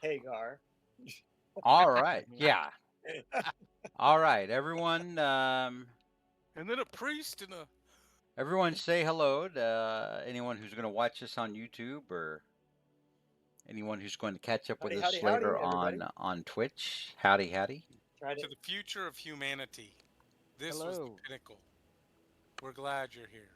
Hagar. All right. Yeah. All right, everyone. And then a priest and a. Everyone, say hello to anyone who's going to watch this on YouTube or anyone who's going to catch up with Howdy, us howdy, howdy, later everybody. on Twitch. Howdy, howdy. Try To to. the future of humanity. This was the Hello. pinnacle. We're glad you're here.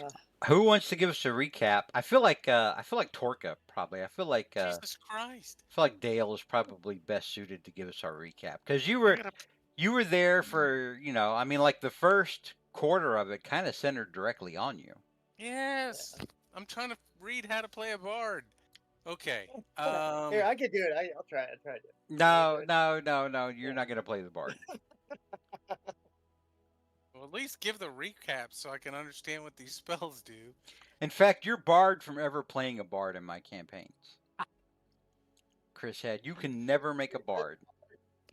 Uh, Who wants to give us a recap? I feel like Torka probably. Jesus Christ. I feel like Dale is probably best suited to give us our recap because you I were gotta. you were there for I mean like the first quarter of it kind of centered directly on you. Yes. I'm trying to read how to play a bard. Okay. Here, I can do it. I'll try it. I'll try it. No, Good. no, no, no. You're Yeah. not going to play the bard. Well, at least give the recap so I can understand what these spells do. In fact, you're barred from ever playing a bard in my campaigns. Chris Head, you can never make a bard.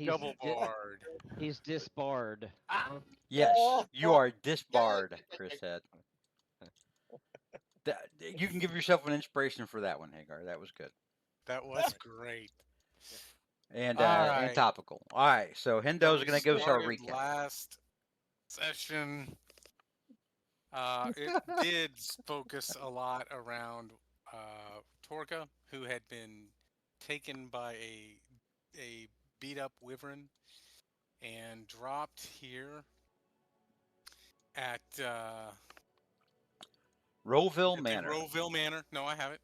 Double bard. He's disbarred. Yes, you are disbarred, Chris Head. You can give yourself an inspiration for that one, Hagar. That was good. That was great. And All and right. topical. All right, so So Hendo's we going to give us our started recap. last session. It did focus a lot around Torka, who had been taken by a beat up wyvern and dropped here at Rollville the Manor. Rowville Manor. No, I have it.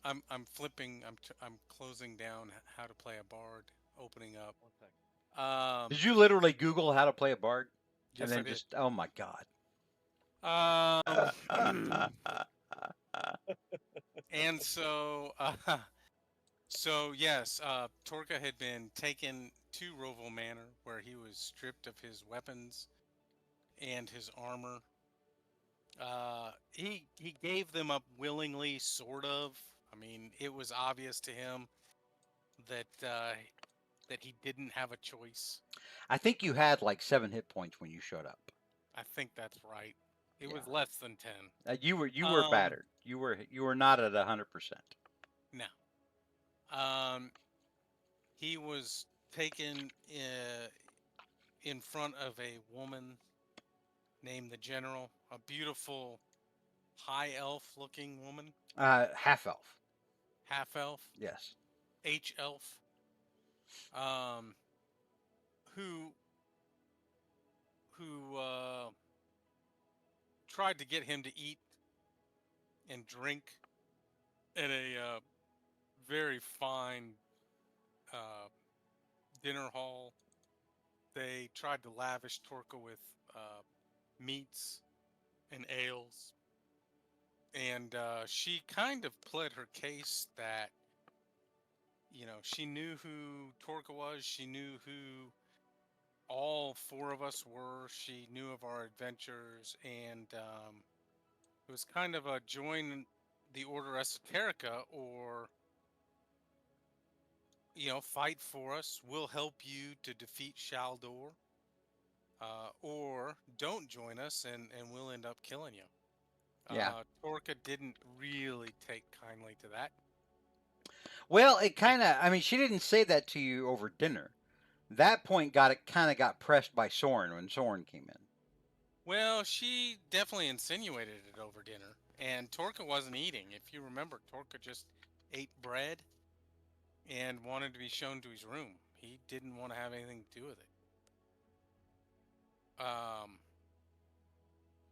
I'm flipping. I'm closing down how to play a bard. Opening up. 1 second. Did you literally Google how to play a bard? Yes, And then I did. just, oh my God. And so, yes, Torka had been taken to Roval Manor, where he was stripped of his weapons and his armor. He gave them up willingly, sort of. I mean, it was obvious to him that that he didn't have a choice. I think you had like 7 hit points when you showed up. I think that's right. It was Yeah. less than 10. You were battered. You were not at 100%. No. He was taken in front of a woman named the General, a beautiful high elf looking woman, Half elf. half elf, Yes. H elf, who tried to get him to eat and drink at a very fine dinner hall. They tried to lavish Torka with meats and ales. And she kind of pled her case that, she knew who Torka was. She knew who all 4 of us were. She knew of our adventures. And it was kind of a join the Order Esoterica or, fight for us. We'll help you to defeat Shaldor. Or don't join us and we'll end up killing you. Yeah. Torka didn't really take kindly to that. Well, it kind of, I mean, she didn't say that to you over dinner. That point got pressed by Soren when Soren came in. Well, she definitely insinuated it over dinner. And Torka wasn't eating. If you remember, Torka just ate bread and wanted to be shown to his room. He didn't want to have anything to do with it.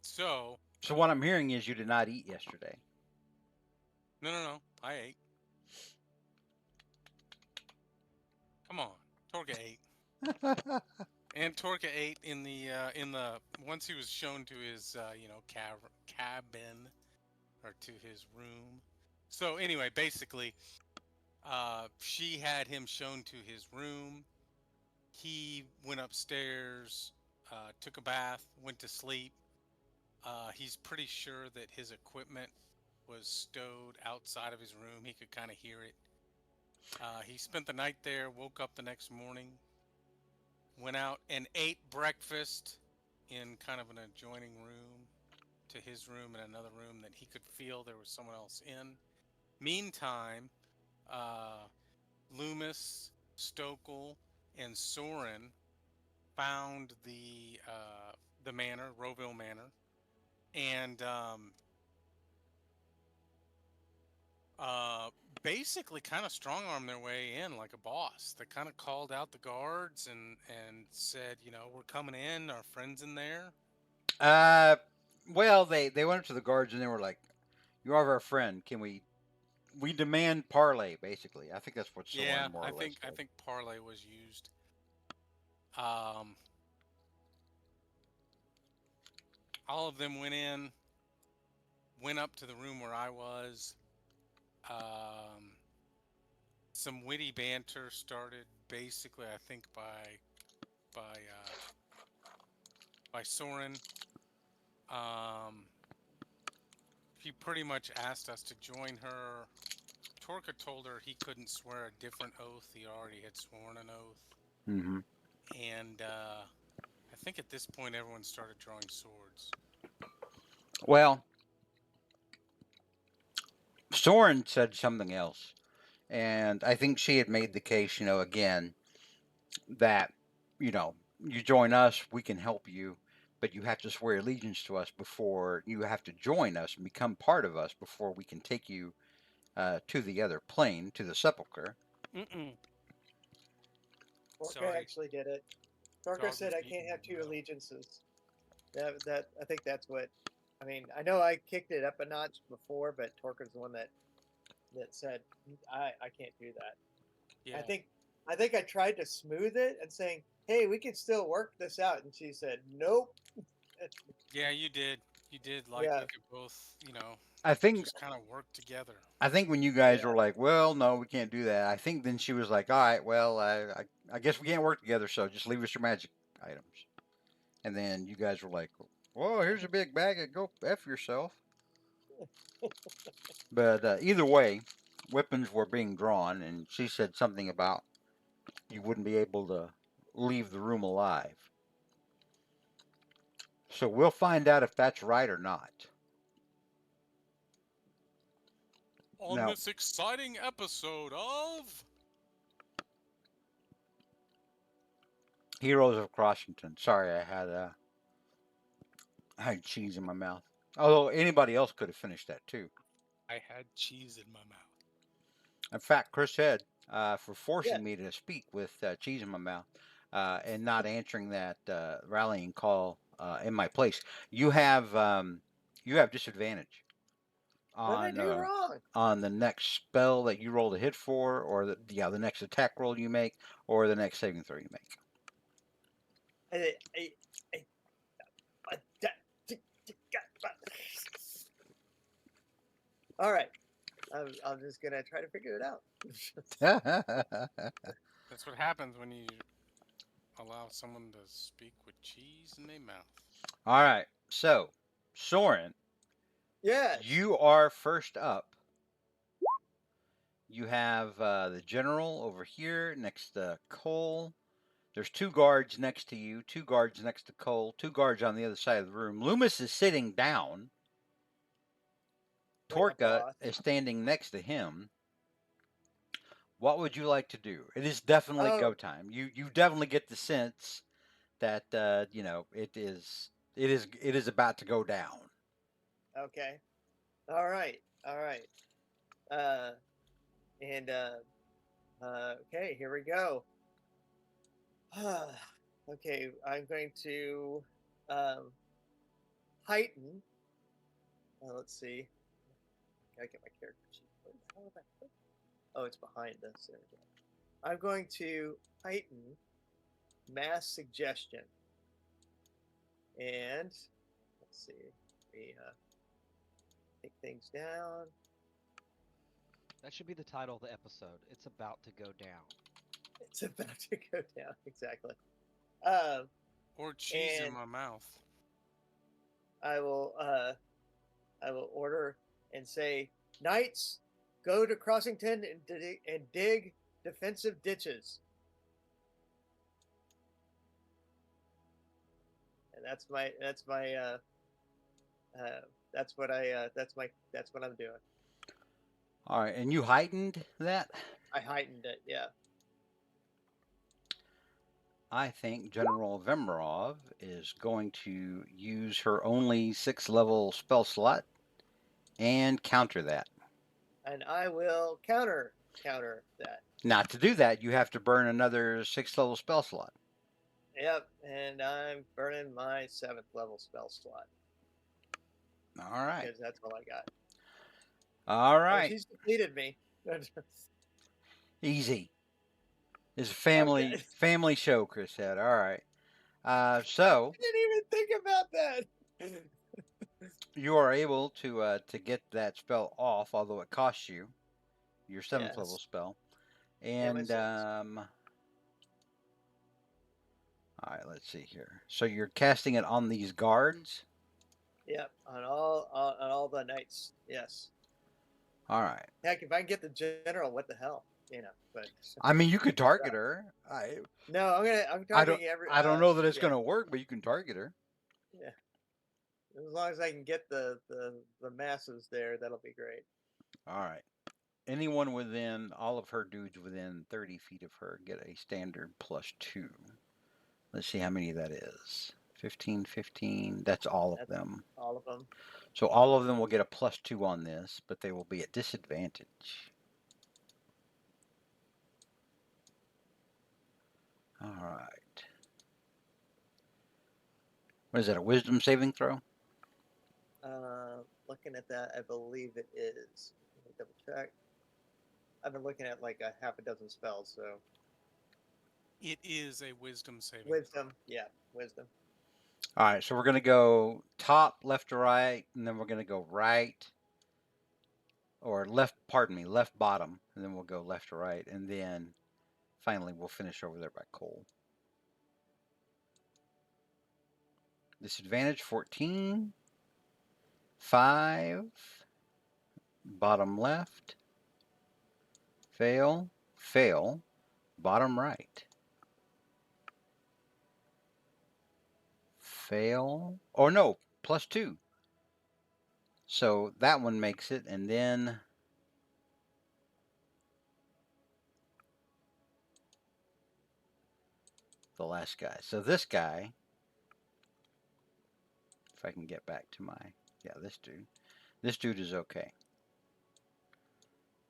So what I'm hearing is you did not eat yesterday. No. I ate. Come on. Torka ate. And Torka ate in the once he was shown to his cabin or to his room. So anyway, basically, she had him shown to his room. He went upstairs, took a bath, went to sleep. He's pretty sure that his equipment was stowed outside of his room. He could kind of hear it. He spent the night there, woke up the next morning, went out and ate breakfast in kind of an adjoining room to his room and another room that he could feel there was someone else in. Meantime, Loomis, Stokel, and Soren found the manor, Rowville Manor, and uh, basically kind of strong armed their way in like a boss. They kind of called out the guards and said, we're coming in, our friends in there. Uh, well, they went up to the guards and they were like, "You are our friend. Can we demand parley?" Basically, I think that's what Yeah, Soren more I or less think I said. think parlay was used. Um, all of them went in, went up to the room where I was. Um, some witty banter started, basically, I think by uh, by Soren. Um, he pretty much asked us to join her. Torka told her he couldn't swear a different oath. He already had sworn an oath. Hmm. And I think at this point everyone started drawing swords. Well, Soren said something else, and I think she had made the case, again that you join us, we can help you, but you have to swear allegiance to us before you have to join us and become part of us before we can take you to the other plane, to the sepulcher. Mm-mm. Torka Sorry, actually did it. Torka dog said was I eating can't have two milk. allegiances. That I think that's what. I mean, I know I kicked it up a notch before, but Torka's the one that said I can't do that. Yeah, I think I tried to smooth it and saying, "Hey, we can still work this out," and she said, "Nope." yeah, you did. You did. Like Yeah, we could both, I think just kind of work together. I think when you guys yeah. were like, "Well, no, we can't do that," I think then she was like, "All right, well, I guess we can't work together, so just leave us your magic items." And then you guys were like, "Whoa, here's a big bag of go f yourself." But either way, weapons were being drawn, and she said something about you wouldn't be able to leave the room alive. So we'll find out if that's right or not. On Now, this exciting episode of Heroes of Crossington. Sorry, I had cheese in my mouth. Although anybody else could have finished that too. I had cheese in my mouth. In fact, Chris said for Yeah. forcing me to speak with cheese in my mouth and not answering that rallying call in my place. You have disadvantage What did I do wrong? on the next spell that you roll to hit for, or the next attack roll you make, or the next saving throw you make. I, I, I, all right. I'm just gonna try to figure it out. That's what happens when you allow someone to speak with cheese in their mouth. All right. So, Soren, Yes. you are first up. You have the general over here next to Cole. There's two guards next to you, two guards next to Cole, two guards on the other side of the room. Loomis is sitting down. Like a Torka boss. is standing next to him. What would you like to do? It is definitely Oh, go time. You definitely get the sense that it is about to go down. okay. All right. All right. Uh, and okay, here we go. Okay, I'm going to um, heighten. Let's see. Gotta get my character sheet. Where the hell did I put? Oh, it's behind us. There we go. I'm going to heighten mass suggestion. And let's see. We take things down. That should be the title of the episode. It's about to go down. It's about to go down. Exactly. Or cheese in And my mouth. I will order and say, Knights, go to Crossington and dig defensive ditches. And that's what I'm doing. All right, and you heightened that? I heightened it. Yeah. I think General Vemirov is going to use her only 6th level spell slot and counter that. And I will counter that. Not to do that, you have to burn another 6th level spell slot. Yep. And I'm burning my 7th level spell slot All right. because that's all I got. All Oh, right. she's defeated me. Easy. It's a Okay. family show, Chris said. All right. So I didn't even think about that. you are able to get that spell off, although it costs you your 7th level Yes. spell. Yeah, my And six. all right, let's see here. So you're casting it on these guards. Yep. On all the knights. Yes. All right. Heck, if I can get the general, what the hell? But I mean, you could target her. no, I'm I don't targeting every. I don't know that it's Yeah, going to work, but you can target her. yeah. As long as I can get the masses there, that'll be great. All right. Anyone within all of her dudes within 30 feet of her get a standard +2. Let's see how many that is. 15, 15. That's all of That's them. all of them. So all of them will get a +2 on this, but they will be at disadvantage. All right. What is that, a wisdom saving throw? Looking at that, I believe it is. Let me double check. I've been looking at like a half a dozen spells, so It is a wisdom saving. wisdom. Yeah, wisdom. All right, so we're going to go top, left to right, and then we're going to go right, or left, pardon me, left bottom, and then we'll go left to right, and then finally we'll finish over there by Cole. Disadvantage 14, 5, bottom left, fail, fail, bottom right, fail, or no, +2. So that one makes it, and then the last guy. So this guy, if I can get back to my, yeah, this dude is okay.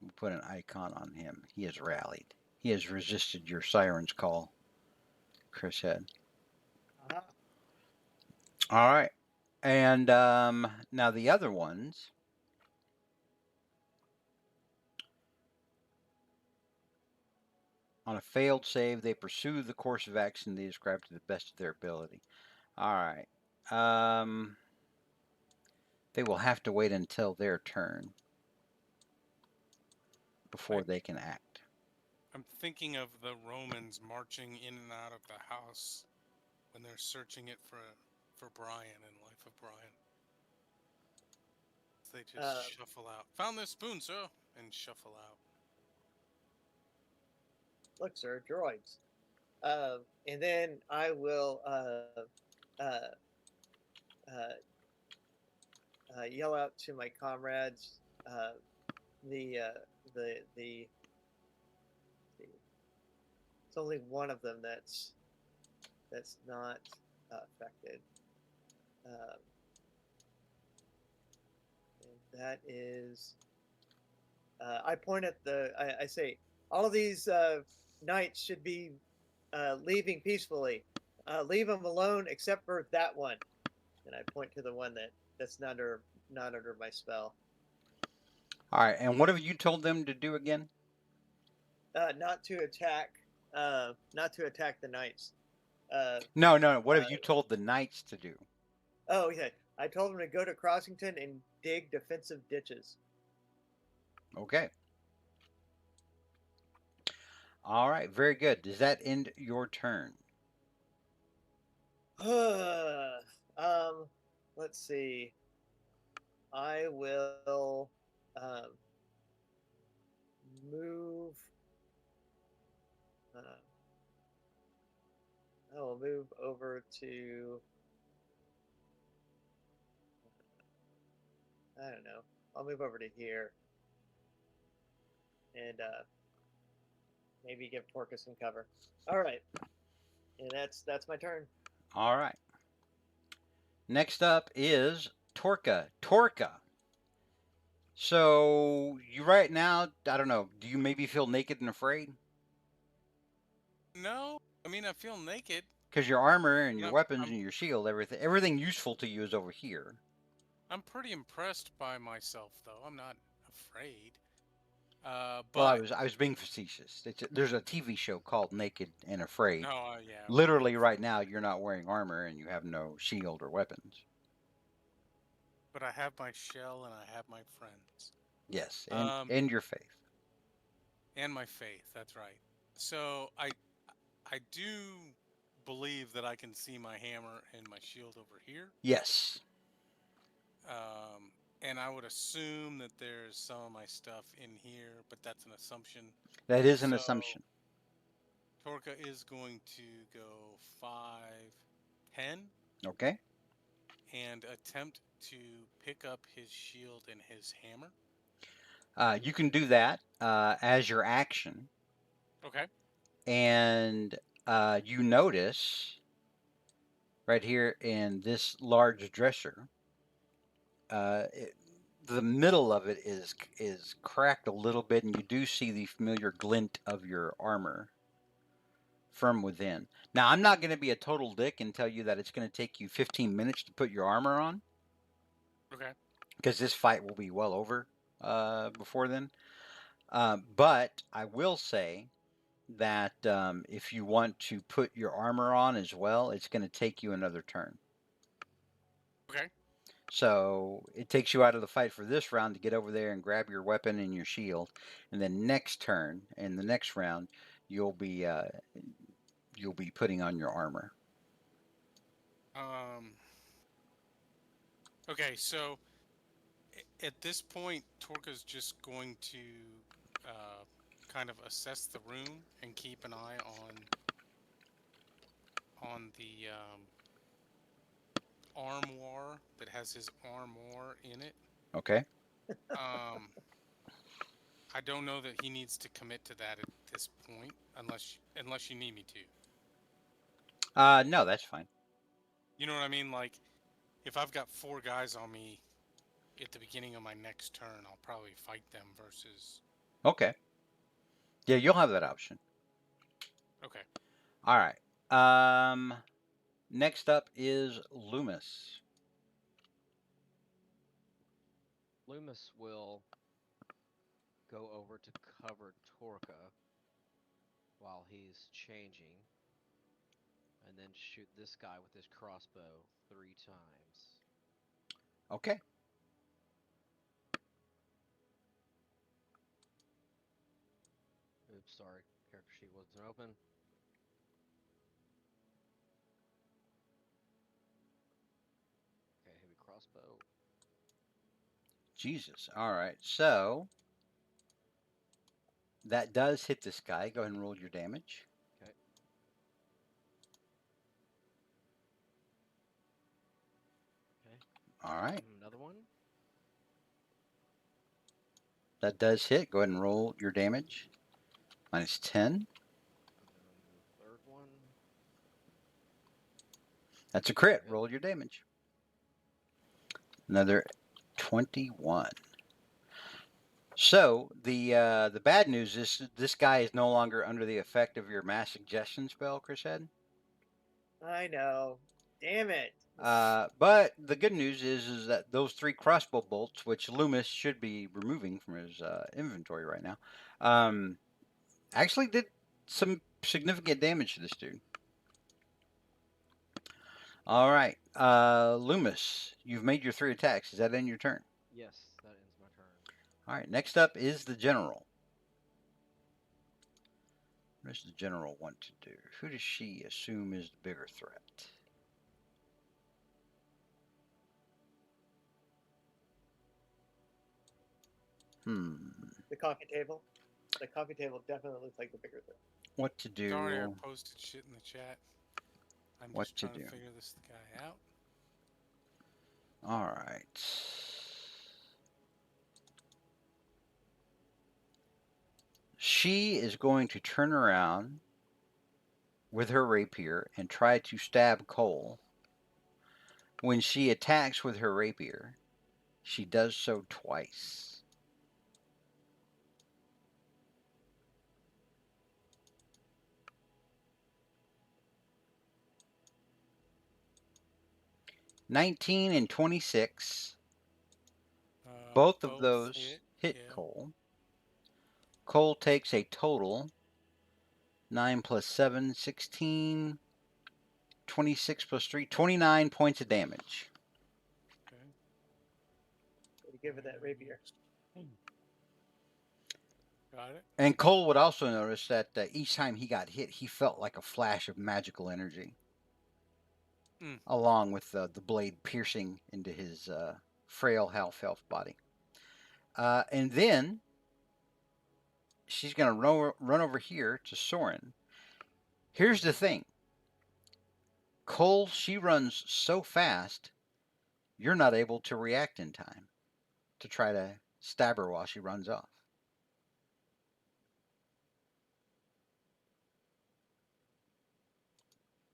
We'll put an icon on him. He has rallied. He has resisted your siren's call, Chris said. Uh-huh. All right. And now the other ones, on a failed save, they pursue the course of action they describe to the best of their ability. All right. They will have to wait until their turn before they can act. I'm thinking of the Romans marching in and out of the house when they're searching it for Brian in Life of Brian. They just shuffle out. Found this spoon, sir, and shuffle out. Look, sir, droids. And then I will yell out to my comrades. The it's only one of them that's not affected. And that is. I point at I say all of these knights should be leaving peacefully. Leave them alone, except for that one. And I point to the one that's not under my spell. All right. And what have you told them to do again? Not to attack. Not to attack the knights. No. What have you told the knights to do? Oh yeah, I told them to go to Crossington and dig defensive ditches. Okay. All right. Very good. Does that end your turn? Let's see. I will move. I will move over to. I don't know. I'll move over to here. and maybe give Torka some cover. All right, and that's my turn. All right. Next up is Torka. Torka. So you right now, I don't know. Do you maybe feel naked and afraid? No, I mean I feel naked. Because your armor and but your I'm, weapons I'm and your shield, everything useful to you is over here. I'm pretty impressed by myself, though. I'm not afraid. Well, I But was being facetious. There's a TV show called Naked and Afraid. no, yeah. Literally, right now, you're not wearing armor and you have no shield or weapons. But I have my shell and I have my friends. Yes, Um, and your faith. and my faith. That's right. So I do believe that I can see my hammer and my shield over here. Yes, And I would assume that there's some of my stuff in here, but that's an assumption. that is an So assumption. Torka is going to go 5, 10, Okay. and attempt to pick up his shield and his hammer. You can do that as your action, Okay. and you notice right here in this large dresser, uh, it, the middle of it is cracked a little bit, and you do see the familiar glint of your armor from within. Now, I'm not going to be a total dick and tell you that it's going to take you 15 minutes to put your armor on, Okay. because this fight will be well over before then. But I will say that if you want to put your armor on as well, it's going to take you another turn. Okay. So it takes you out of the fight for this round to get over there and grab your weapon and your shield, and then next turn, in the next round, you'll be putting on your armor. Okay, so at this point, Torka's just going to kind of assess the room and keep an eye on the armoire that has his armor in it. Okay. I don't know that he needs to commit to that at this point, unless you need me to. No, that's fine. You know what I mean? Like, if I've got 4 guys on me at the beginning of my next turn, I'll probably fight them versus. Okay. Yeah, you'll have that option. Okay. All right. Next up is Loomis. Loomis will go over to cover Torka while he's changing, and then shoot this guy with his crossbow 3 times. Okay. Oops, sorry, character sheet wasn't open. Okay, heavy crossbow. Jesus. All right. So that does hit this guy. Go ahead and roll your damage. Okay. Okay. All right. Another one. That does hit. Go ahead and roll your damage. Minus 10. And then the third one. That's a crit. Yep. Roll your damage. Another 21. So the bad news is this guy is no longer under the effect of your mass suggestion spell, Chris Head. I know. Damn it. But the good news is that those 3 crossbow bolts, which Loomis should be removing from his inventory right now, actually did some significant damage to this dude. All right, Loomis, you've made your 3 attacks. Is that in your turn? Yes, that ends my turn. All right, next up is the general. What does the general want to do? Who does she assume is the bigger threat? The coffee table. The coffee table definitely looks like the bigger thing. What to do? Sorry, I posted shit in the chat. I'm What just to trying do? to figure this guy out. All right. She is going to turn around with her rapier and try to stab Cole. When she attacks with her rapier, she does so twice. (19 and 26). Both of those hit yeah. Cole. Cole takes a total 9 plus 7, 16, 26 plus 3, 29 points of damage. Okay. Way to give her that rapier. Got it. And Cole would also notice that each time he got hit, he felt like a flash of magical energy, along with the blade piercing into his frail half-elf body. And then she's going to run over here to Soren. Here's the thing. Cole, she runs so fast, you're not able to react in time to try to stab her while she runs off.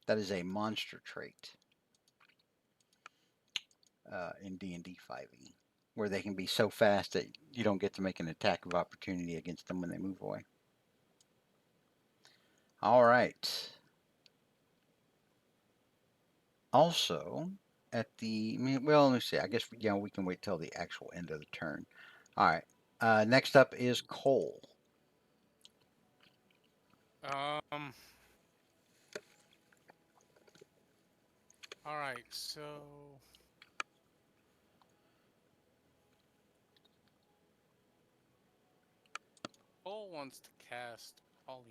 That is a monster trait in D&D 5e, where they can be so fast that you don't get to make an attack of opportunity against them when they move away. All right. Also, at the, well, let me see. I guess we can wait till the actual end of the turn. All right. Next up is Cole. All right, so Cole wants to cast polymorph.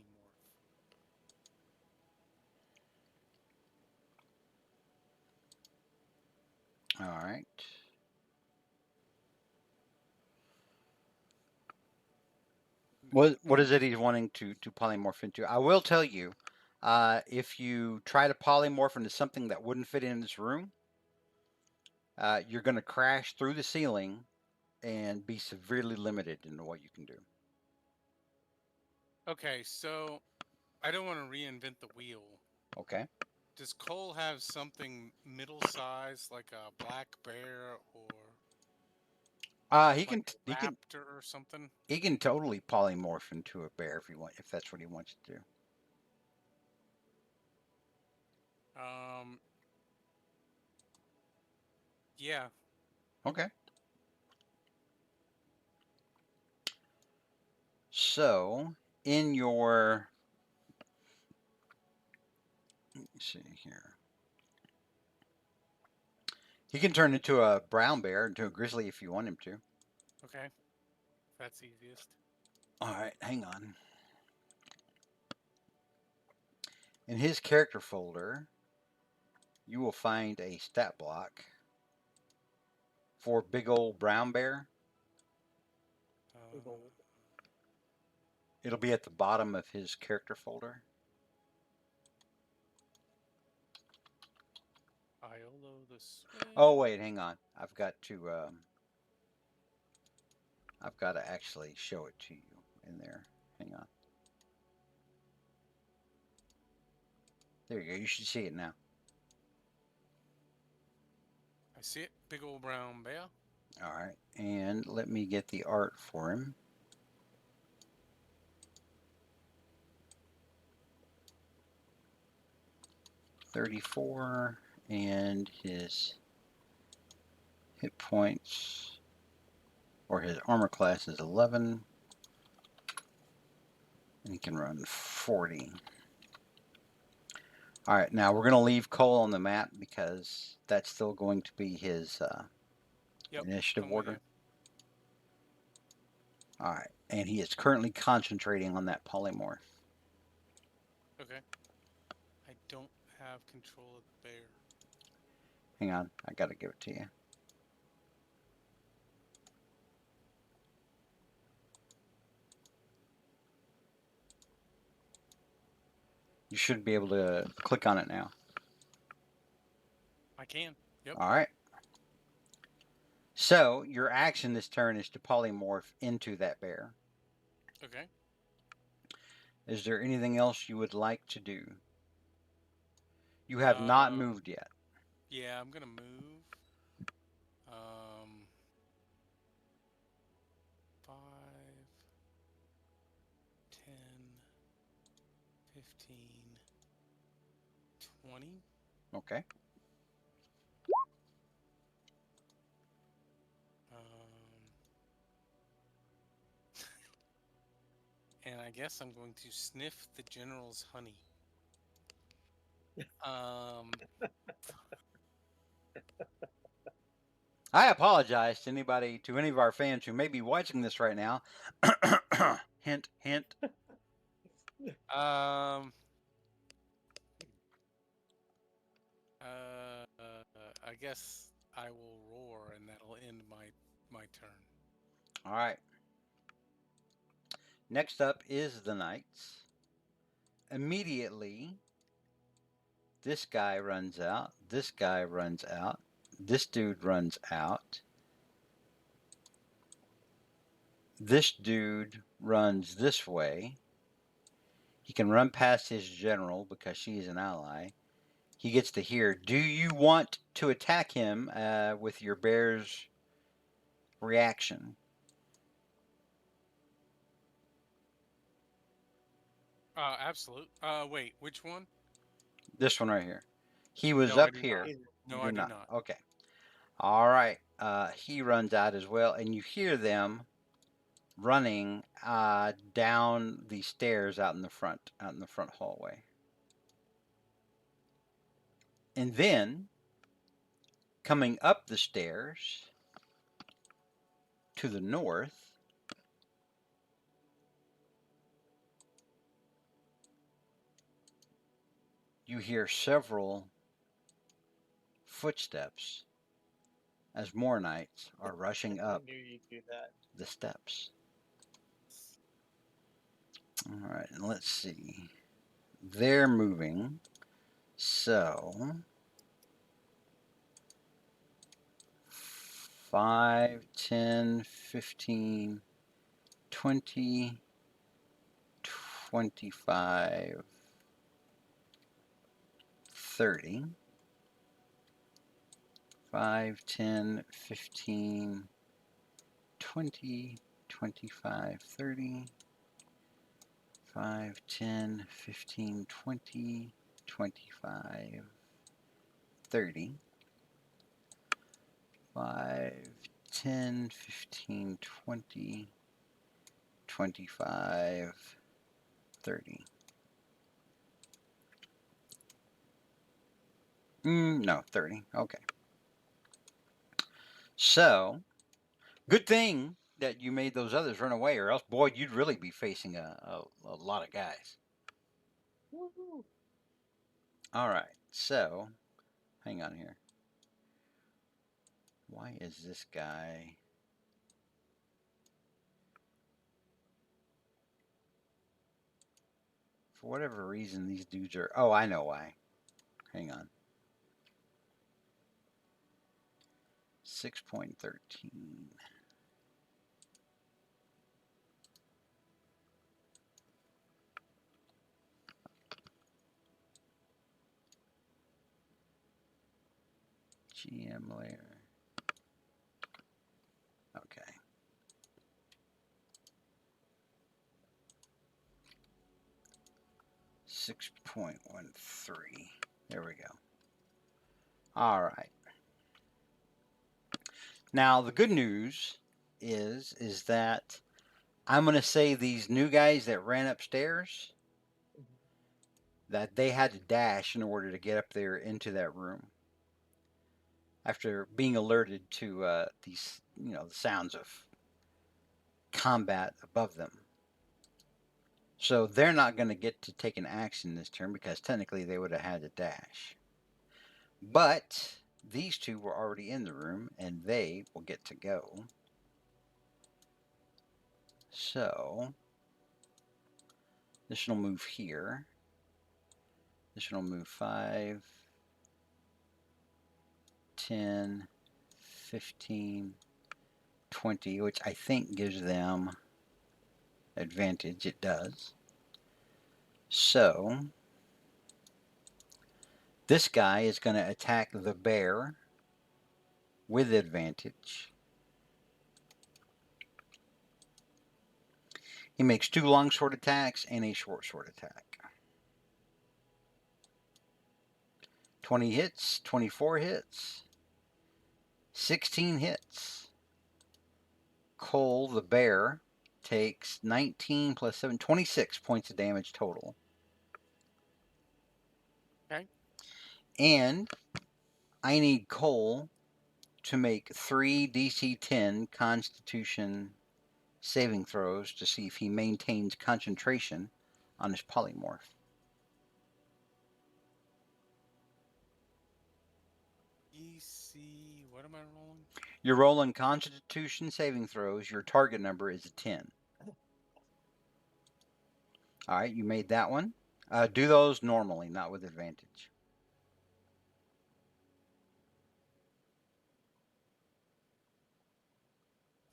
All right. What is it he's wanting to polymorph into? I will tell you, if you try to polymorph into something that wouldn't fit in this room, you're going to crash through the ceiling and be severely limited in what you can do. Okay, so I don't want to reinvent the wheel. Okay. Does Cole have something middle size, like a black bear or He like can a raptor or something? he can totally polymorph into a bear if that's what he wants to do. Yeah. Okay. So, in your, let me see here. He can turn into a brown bear, into a grizzly if you want him to. Okay. That's easiest. All right, hang on. In his character folder, you will find a stat block for big old brown bear. Big old. It'll be at the bottom of his character folder. Iolo the Swing. Oh wait, hang on. I've got to actually show it to you in there. Hang on. There you go. You should see it now. I see it. Big old brown bear. All right, and let me get the art for him. $34, and his hit points, or his armor class is 11, and he can run 40. All right, now we're going to leave Cole on the map because that's still going to be his initiative I'm with order. All right, and he is currently concentrating on that polymorph. Okay. I don't have control of the bear. Hang on, I got to give it to you. You should be able to click on it now. I can. Yep. All right. So your action this turn is to polymorph into that bear. Okay. Is there anything else you would like to do? You have not moved yet. Yeah, I'm gonna move. 5, 10, 15, 20. Okay. And I guess I'm going to sniff the general's honey. Um, I apologize to any of our fans who may be watching this right now. Hint, hint. um, I guess I will roar, and that'll end my turn. All right. Next up is the knights. Immediately, this guy runs out. This guy runs out. This dude runs out. This dude runs this way. He can run past his general because she is an ally. He gets to hear. Do you want to attack him with your bear's reaction? Absolute. Wait, which one? This one right here. He was No, I up do here. not. You No, do I do not. Okay. All right. He runs out as well, and you hear them running down the stairs out in the front hallway. And then coming up the stairs to the north, you hear several footsteps as more knights are rushing up I knew you'd do that. the steps. All right, and let's see. They're moving. So 5, 10, 15, 20, 25, 30. 5, 10, 15, 20, 25, 30. 5, 10, 15, 20, 25, 30. 5, 10, 15, 20, 25, 30. No, 30. Okay. So, good thing that you made those others run away, or else, boy, you'd really be facing a lot of guys. Woohoo! All right. So, hang on here. Why is this guy... For whatever reason, these dudes are... Oh, I know why. Hang on. 6.13. GM layer. Okay. 6.13. There we go. All right. Now the good news is that I'm going to say these new guys that ran upstairs, that they had to dash in order to get up there into that room after being alerted to these, the sounds of combat above them. So they're not going to get to take an action this turn because technically they would have had to dash. But these two were already in the room and they will get to go. So this will move here. This will move 5, 10, 15, 20, which I think gives them advantage. It does. So this guy is going to attack the bear with advantage. He makes 2 longsword attacks and a short sword attack. 20 hits, 24 hits, 16 hits. Cole the bear takes 19 plus 7, 26 points of damage total. Okay. And I need Cole to make 3 DC 10 Constitution saving throws to see if he maintains concentration on his polymorph. EC. What am I rolling? You're rolling Constitution saving throws. Your target number is a 10. All right, you made that one. Do those normally, not with advantage.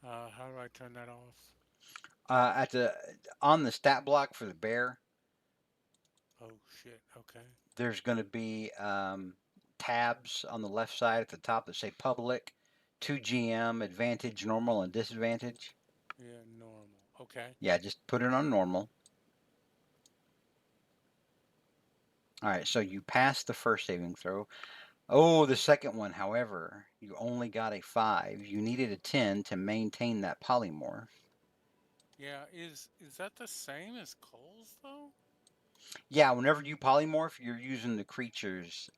How do I turn that off? On the stat block for the bear, Oh shit. Okay. there's going to be tabs on the left side at the top that say public, 2GM, advantage, normal, and disadvantage. Yeah, normal. Okay. Yeah, just put it on normal. All right, so you passed the first saving throw. Oh, the second one, however, you only got a 5. You needed a 10 to maintain that polymorph. Yeah, is that the same as Cole's though? Yeah, whenever you polymorph, you're using the creature's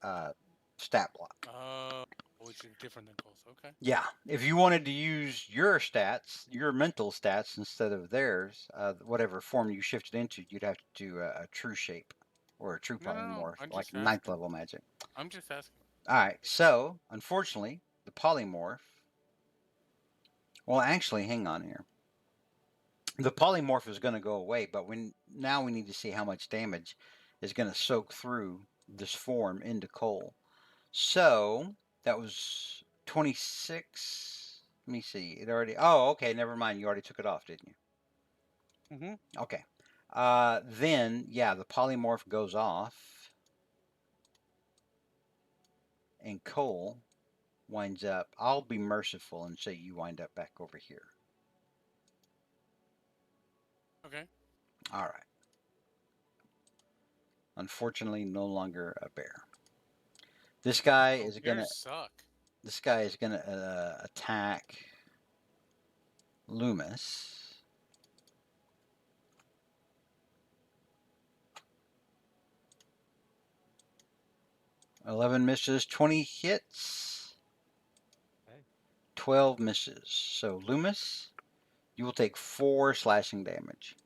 stat block. Oh, which is different than Cole's. Okay. Yeah, if you wanted to use your stats, your mental stats instead of theirs, whatever form you shifted into, you'd have to do a true shape or a true No, no, no. polymorph, I'm like just 9th asking. level magic. I'm just asking. All right, so unfortunately, the polymorph. Well, actually, hang on here. The polymorph is going to go away, but now we need to see how much damage is going to soak through this form into Cole. So that was 26. Let me see. It already. Oh, okay. Never mind. You already took it off, didn't you? Mm-hmm. Okay. Then yeah, the polymorph goes off, and Cole winds up. I'll be merciful and say you wind up back over here. Okay. All right. Unfortunately, no longer a bear. This guy Oh, is gonna. bears suck. This guy is gonna attack Loomis. 11 misses, 20 hits, Okay. 12 misses. So Loomis, you will take 4 slashing damage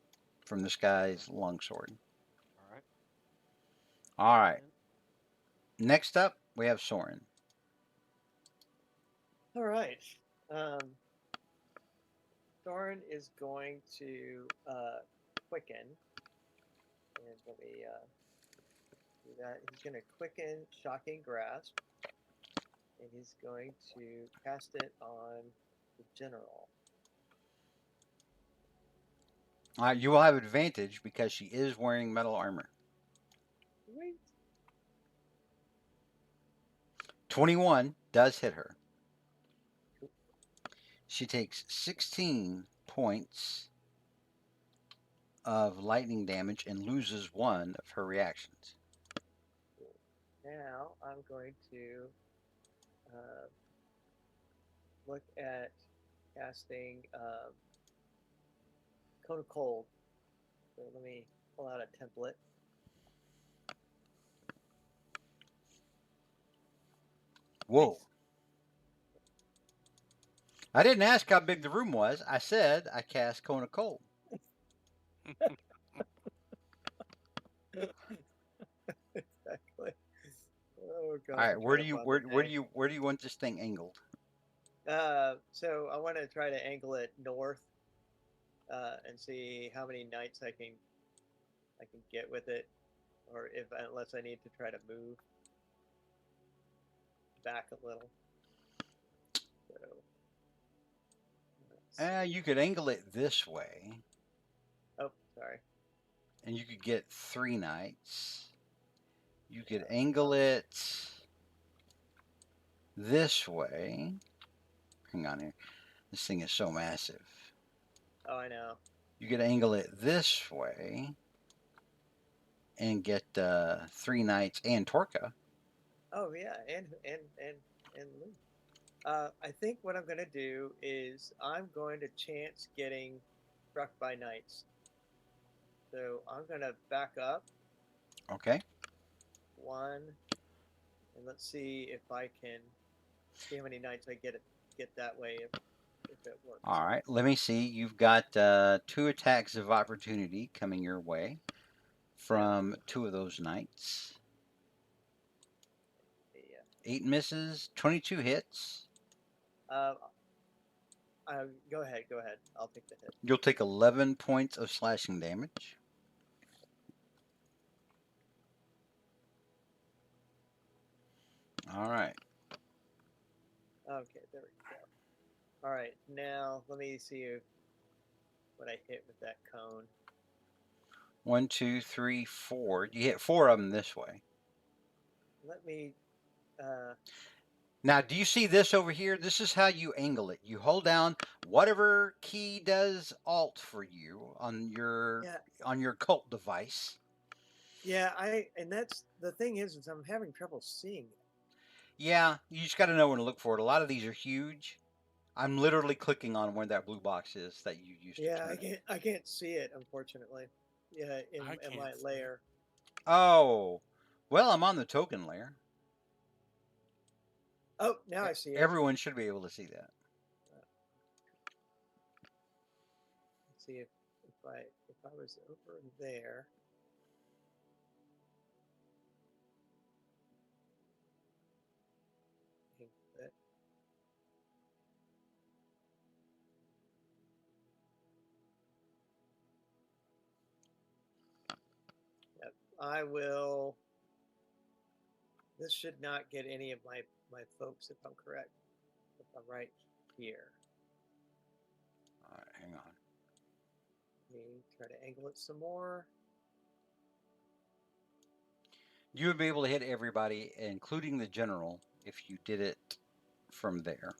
from this guy's longsword. All right. All right. And Next up, we have Soren. All right. Soren is going to quicken, and let me do that. He's going to quicken Shocking Grasp, and he's going to cast it on the general. All right, you will have advantage because she is wearing metal armor. Wait. 21 does hit her. She takes 16 points of lightning damage and loses 1 of her reactions. Now I'm going to look at casting Cone of Cold. So let me pull out a template. Whoa. Nice. I didn't ask how big the room was. I said I cast Cone of Cold. Exactly. Oh god. All right, I'm where trying do to you find where the where do tank. you where do you want this thing angled? So I want to try to angle it north, and see how many knights I can get with it, or if unless I need to try to move back a little. So let's see. You could angle it this way. Oh, sorry. and you could get 3 knights. You could angle it this way. Hang on here. This thing is so massive. Oh, I know. You could angle it this way and get 3 knights and Torka. Oh yeah, and Lou. I think what I'm gonna do is I'm going to chance getting struck by knights. So I'm gonna back up Okay. 1, and let's see if I can see how many knights I get that way if it works. All right. Let me see. You've got 2 attacks of opportunity coming your way from 2 of those knights. Yeah. 8 misses, 22 hits. Go ahead. I'll take the hit. You'll take 11 points of slashing damage. All right. Okay, there we go. All right, now let me see what I hit with that cone. 1, 2, 3, 4. You hit 4 of them this way. Let me. Now, do you see this over here? This is how you angle it. You hold down whatever key does Alt for you on your cult device. Yeah, and that's the thing is I'm having trouble seeing it. Yeah, you just got to know when to look for it. A lot of these are huge. I'm literally clicking on where that blue box is that you used to turn it. I can't see it unfortunately. Yeah, in my see it. layer. Oh, well, I'm on the token layer. Oh, now I see it. Everyone should be able to see that. Let's see if I was over there. Yep, I will. This should not get any of my folks if I'm correct. If I'm right here. All right, hang on. Let me try to angle it some more. You would be able to hit everybody, including the general, if you did it from there.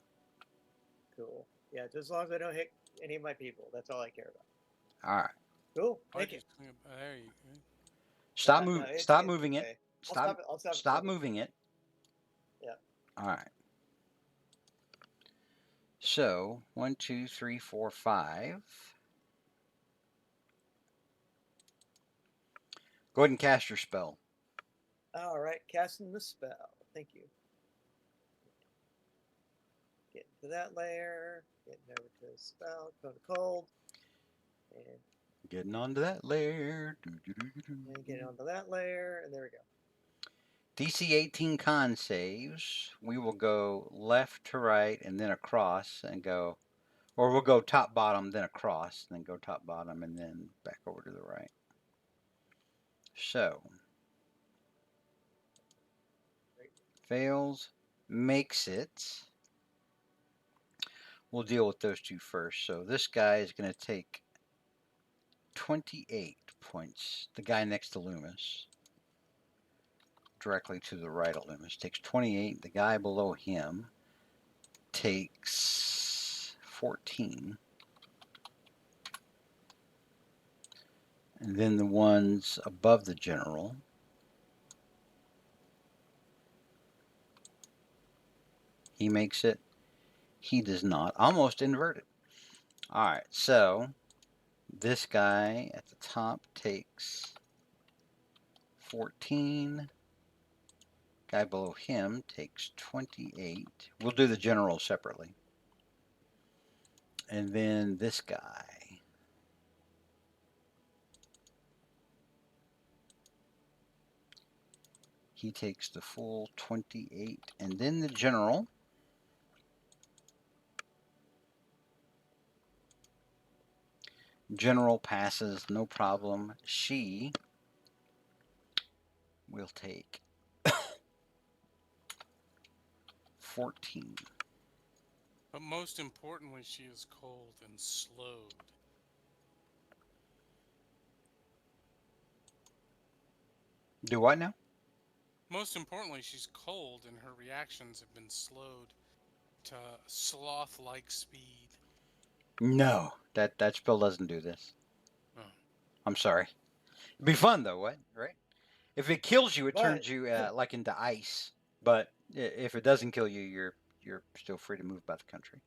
Cool. Yeah, just as long as I don't hit any of my people. That's all I care about. All right. Cool. Thank you. There you go. Stop It's moving okay. it. Stop moving it. Yeah. All right. So 1, 2, 3, 4, 5. Go ahead and cast your spell. All right, casting the spell. Thank you. Getting to that layer. Getting over to the spell. Cone of cold. And Getting onto that layer. and getting onto that layer. And there we go. DC 18 con saves. We will go left to right and then across and go, or we'll go top bottom then across, then go top bottom and then back over to the right. So fails, makes it. We'll deal with those 2 first. So this guy is going to take 28 points. The guy next to Loomis, directly to the right of Loomis, takes 28. The guy below him takes 14. And then the ones above the general, he makes it. He does not. Almost inverted. All right, so this guy at the top takes 14. Guy below him takes 28. We'll do the general separately. And then this guy. He takes the full 28. And then the general. General passes, no problem. She will take 14. But most importantly, she is cold and slowed. Do what now? Most importantly, she's cold and her reactions have been slowed to sloth-like speed. No, that spell doesn't do this. Oh. I'm sorry. It'd be fun though, what? Right? If it kills you, it But turns you like into ice. But if it doesn't kill you, you're still free to move about the country.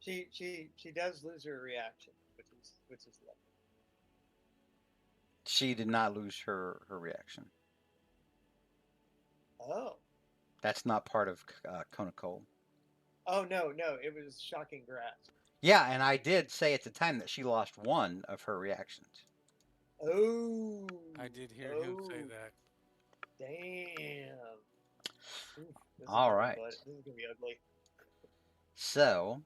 she does lose her reaction, which is lovely. She did not lose her reaction. Oh. That's not part of Kona Cold. Oh no, it was shocking grasp. Yeah, and I did say at the time that she lost one of her reactions. Oh. I did hear him say Oh, that. damn. Oof, All right. This is gonna be ugly. So,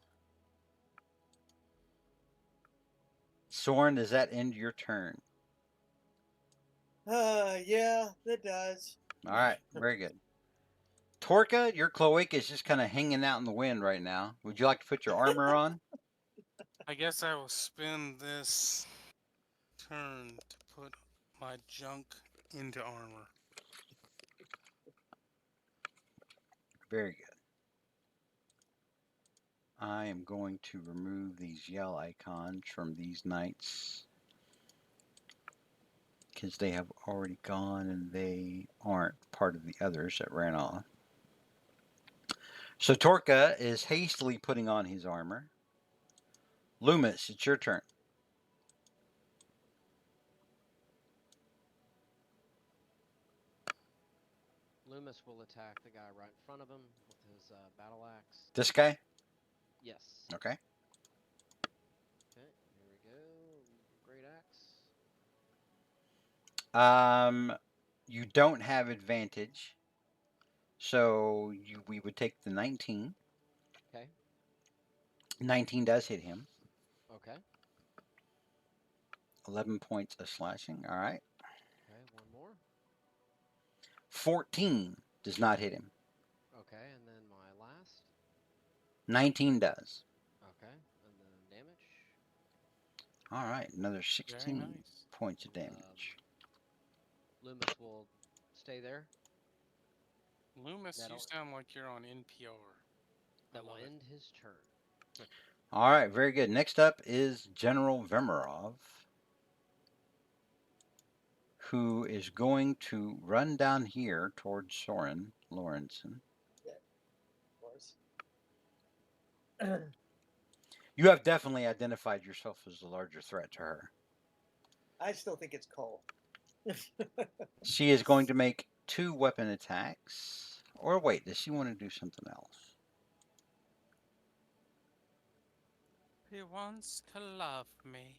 Soren, does that end your turn? Yeah, that does. All right, very good. Torka, your cloaca is just kind of hanging out in the wind right now. Would you like to put your armor on? I guess I will spend this turn to put my junk into armor. Very good. I am going to remove these yell icons from these knights because they have already gone and they aren't part of the others that ran off. So Torka is hastily putting on his armor. Loomis, it's your turn. Loomis will attack the guy right in front of him with his battle axe. This guy? Yes. Okay. Okay, here we go. Great axe. You don't have advantage, so we would take the 19. Okay. 19 does hit him. Okay. 11 points of slashing. All right. Okay, one more. 14 does not hit him. Okay, and then my last. 19 does. Okay, and then damage. All right, another Very 16 nice. points of damage. Loomis will stay there. Loomis, you That'll- sound like you're on NPR. That will love it. end his turn. All right, very good. Next up is General Vemerov, who is going to run down here towards Soren Lawrenson. Yeah, of course. You have definitely identified yourself as the larger threat to her. I still think it's Cole. She is going to make 2 weapon attacks. Or wait, does she want to do something else? He wants to love me.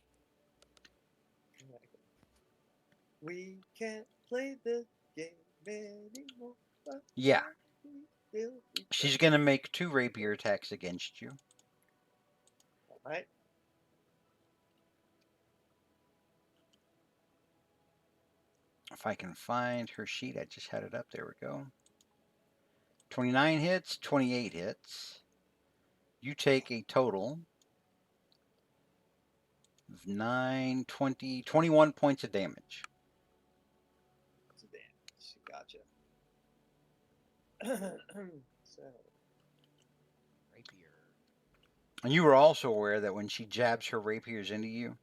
We can't play the game anymore. But Yeah. we still be She's friends. going to make 2 rapier attacks against you. All right. If I can find her sheet, I just had it up. There we go. 29 hits, 28 hits. You take a total of 9, 20, 21 points of damage. It's a damage. Gotcha. So, Rapier. And you were also aware that when she jabs her rapiers into you,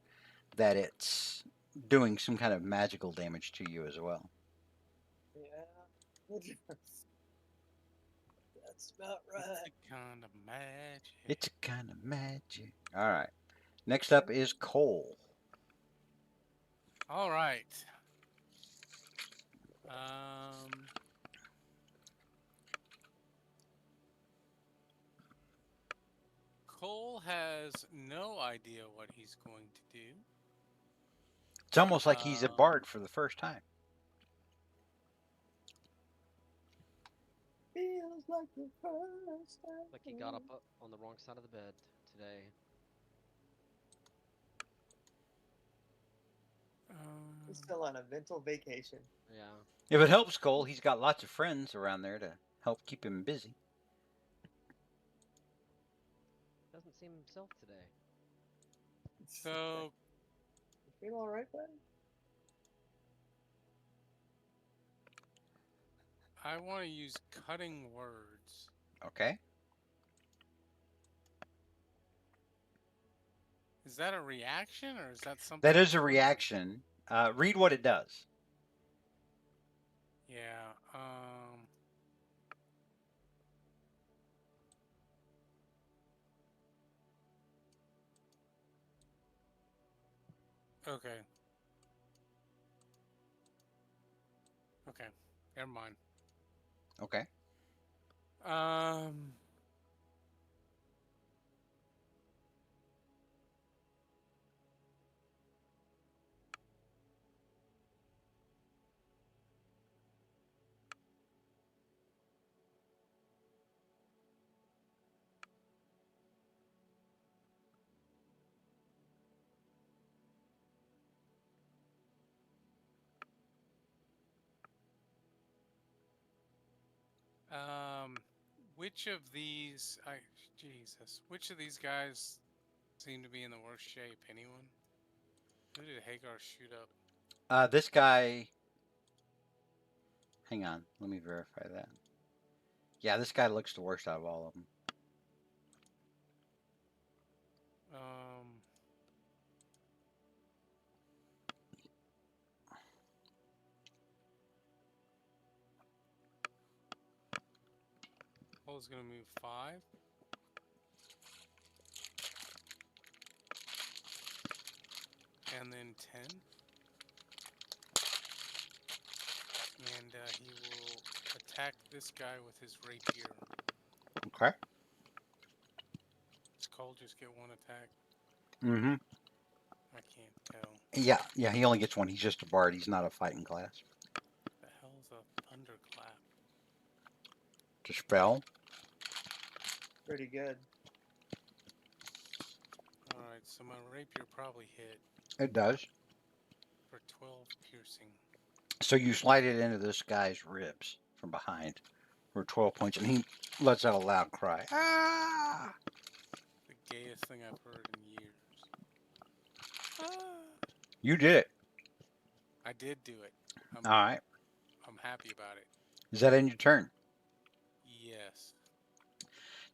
that it's doing some kind of magical damage to you as well. yeah. That's about right. It's a kind of magic. It's a kind of magic. All right. Next up is Cole. All right. Cole has no idea what he's going to do. It's almost like he's a bard for the first time. Feels like the first time. Like he got up on the wrong side of the bed today. He's still on a mental vacation. Yeah. If it helps Cole, he's got lots of friends around there to help keep him busy. Doesn't seem himself today. So You feel all right, buddy? I want to use cutting words. Okay. Is that a reaction or is that something That I is a can do? reaction. Read what it does. Yeah. Okay. Okay. Never mind. Okay. Um. Um. Which of these? Jesus. Which of these guys seem to be in the worst shape? Anyone? Who did Hagar shoot up? This guy. Hang on. Let me verify that. Yeah, this guy looks the worst out of all of them. Um. Paul's gonna move 5. And then 10. And he will attack this guy with his rapier. Okay. Does Cole just get 1 attack? Mm-hmm. I can't tell. Yeah, he only gets 1. He's just a bard. He's not a fighting class. The hell's a thunderclap? To spell. Pretty good. Alright, so my rapier probably hit It does. for 12 piercing. So you slide it into this guy's ribs from behind for 12 points, and he lets out a loud cry. Ah! The gayest thing I've heard in years. Ah! You did it. I did do it. All right. I'm happy about it. Is that in your turn? Yes.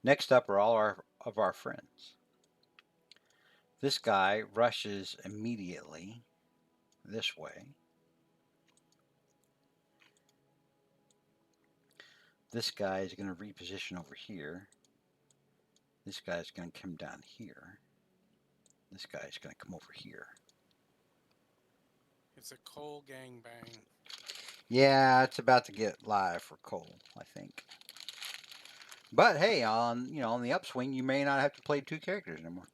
Next up are all of our friends. This guy rushes immediately this way. This guy is going to reposition over here. This guy is going to come down here. This guy is going to come over here. It's a Cole gangbang. Yeah, it's about to get live for Cole, I think. But hey, on the upswing, you may not have to play 2 characters anymore.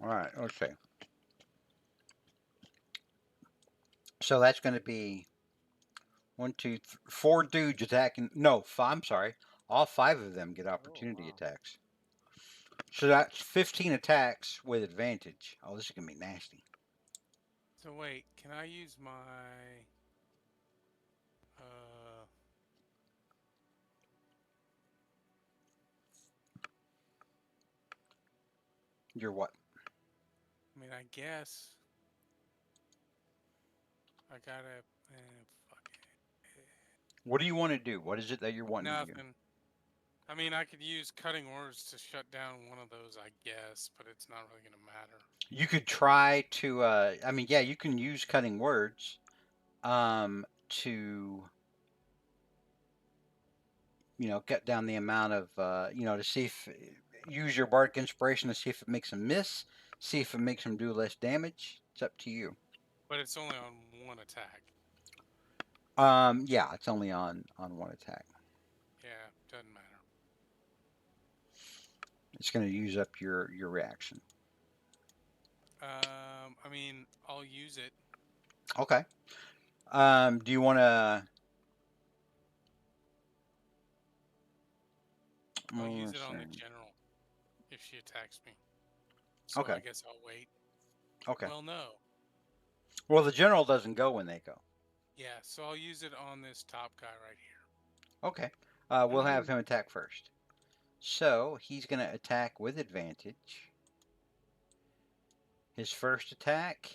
All right, let's see. So that's going to be 1, 2, 4 dudes attacking. No, I'm sorry. All 5 of them get opportunity wow. attacks. So that's 15 attacks with advantage. Oh, this is going to be nasty. So wait, can I use my uh You're what? I mean I guess I gotta fuck it. What do you want to do? What is it that you're wanting to do? Nothing. I mean I could use cutting words to shut down one of those, I guess, but it's not really gonna matter. You could try to, yeah, you can use cutting words to, cut down the amount of, to see if, use your bardic inspiration to see if it makes them miss, see if it makes them do less damage. It's up to you. But it's only on 1 attack. Yeah, it's only on 1 attack. Yeah, doesn't matter. It's going to use up your reaction. I mean, I'll use it. Okay. Do you want to? I'll use it on the general if she attacks me. So Okay. I guess I'll wait. Okay. Well, no. Well, the general doesn't go when they go. Yeah, so I'll use it on this top guy right here. Okay. We'll have him attack first. So he's going to attack with advantage. His first attack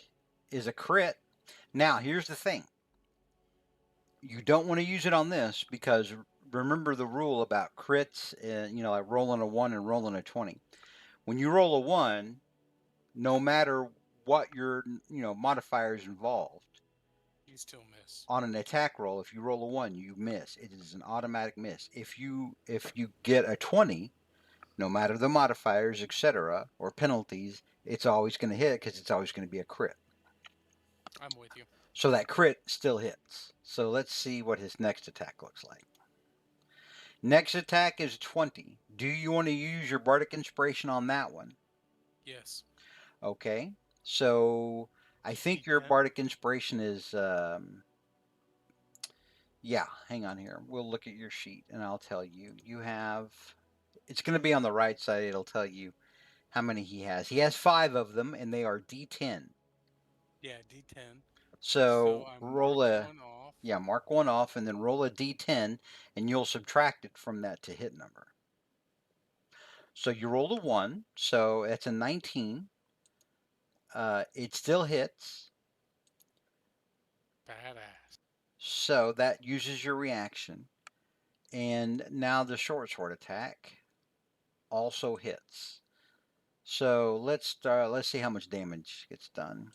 is a crit. Now, here's the thing. You don't want to use it on this because remember the rule about crits, like rolling a 1 and rolling a 20. When you roll a 1, no matter what your modifiers involved, You still miss. on an attack roll, if you roll a 1, you miss. It is an automatic miss. If you get a 20, no matter the modifiers, etc., or penalties, it's always going to hit because it's always going to be a crit. I'm with you. So that crit still hits. So let's see what his next attack looks like. Next attack is 20. Do you want to use your Bardic Inspiration on that one? Yes. Okay. So I think your D10. Bardic Inspiration is, yeah, hang on here. We'll look at your sheet and I'll tell you. You have, it's going to be on the right side. It'll tell you how many he has. He has 5 of them and they are D10. Yeah, D10. So So I roll marked a, one off. yeah, mark one off and then roll a D10 and you'll subtract it from that to hit number. So you rolled a 1, so that's a 19. It still hits. Badass. So that uses your reaction. And now the short sword attack also hits. So let's start. Let's see how much damage gets done.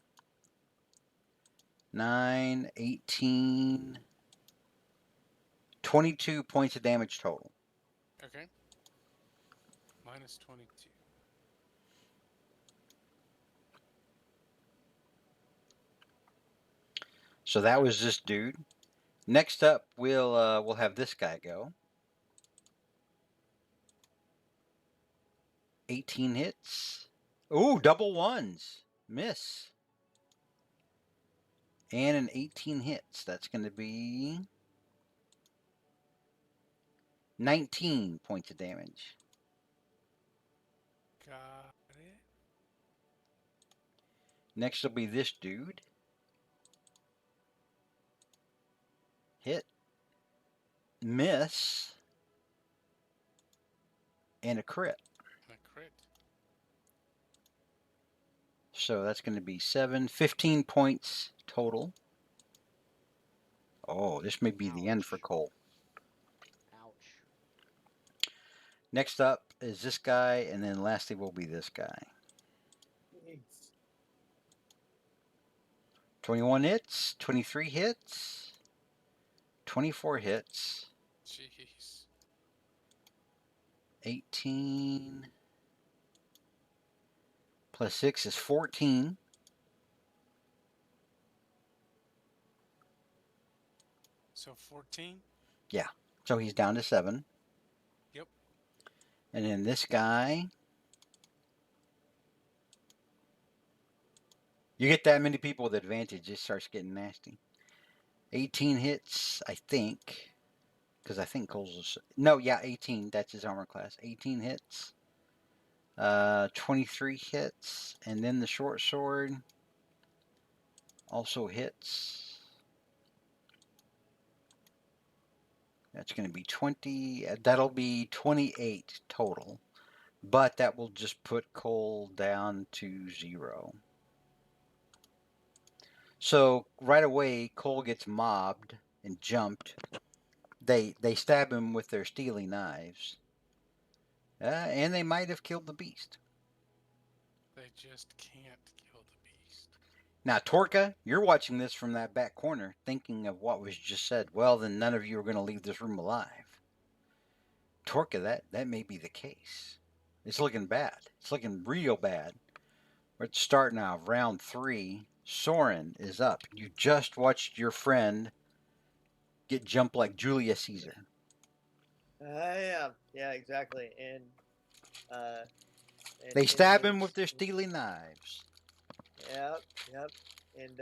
9, 18, 22 points of damage total. Okay. Minus 22. So that was this dude. Next up, we'll have this guy go. 18 hits. Ooh, double ones. Miss. And an 18 hits. That's going to be 19 points of damage. Got it. Next will be this dude. Hit. Miss. And a crit. And a crit. So that's going to be 15 points total. Oh, this may be the end for Ouch. Cole. Ouch. Next up is this guy, and then lastly will be this guy. Jeez. 21 hits, 23 hits, 24 hits, Jeez. 18 plus 6 is 14. So 14? Yeah, so he's down to 7. Yep. And then this guy, you get that many people with advantage, it starts getting nasty. 18 hits, I think, because I think Cole's is, no, yeah, 18. That's his armor class. 18 hits, 23 hits, and then the short sword also hits. That's going to be 20. That'll be 28 total, but that will just put Cole down to 0. So right away, Cole gets mobbed and jumped. They stab him with their steely knives, and they might have killed the beast. They just can't kill the beast. Now, Torka, you're watching this from that back corner, thinking of what was just said. Well, then none of you are going to leave this room alive. Torka, that may be the case. It's looking bad. It's looking real bad. We're at the start now of round 3. Soren is up. You just watched your friend get jumped like Julius Caesar. Yeah, exactly. And They stab him his- with their steely knives. Yep. And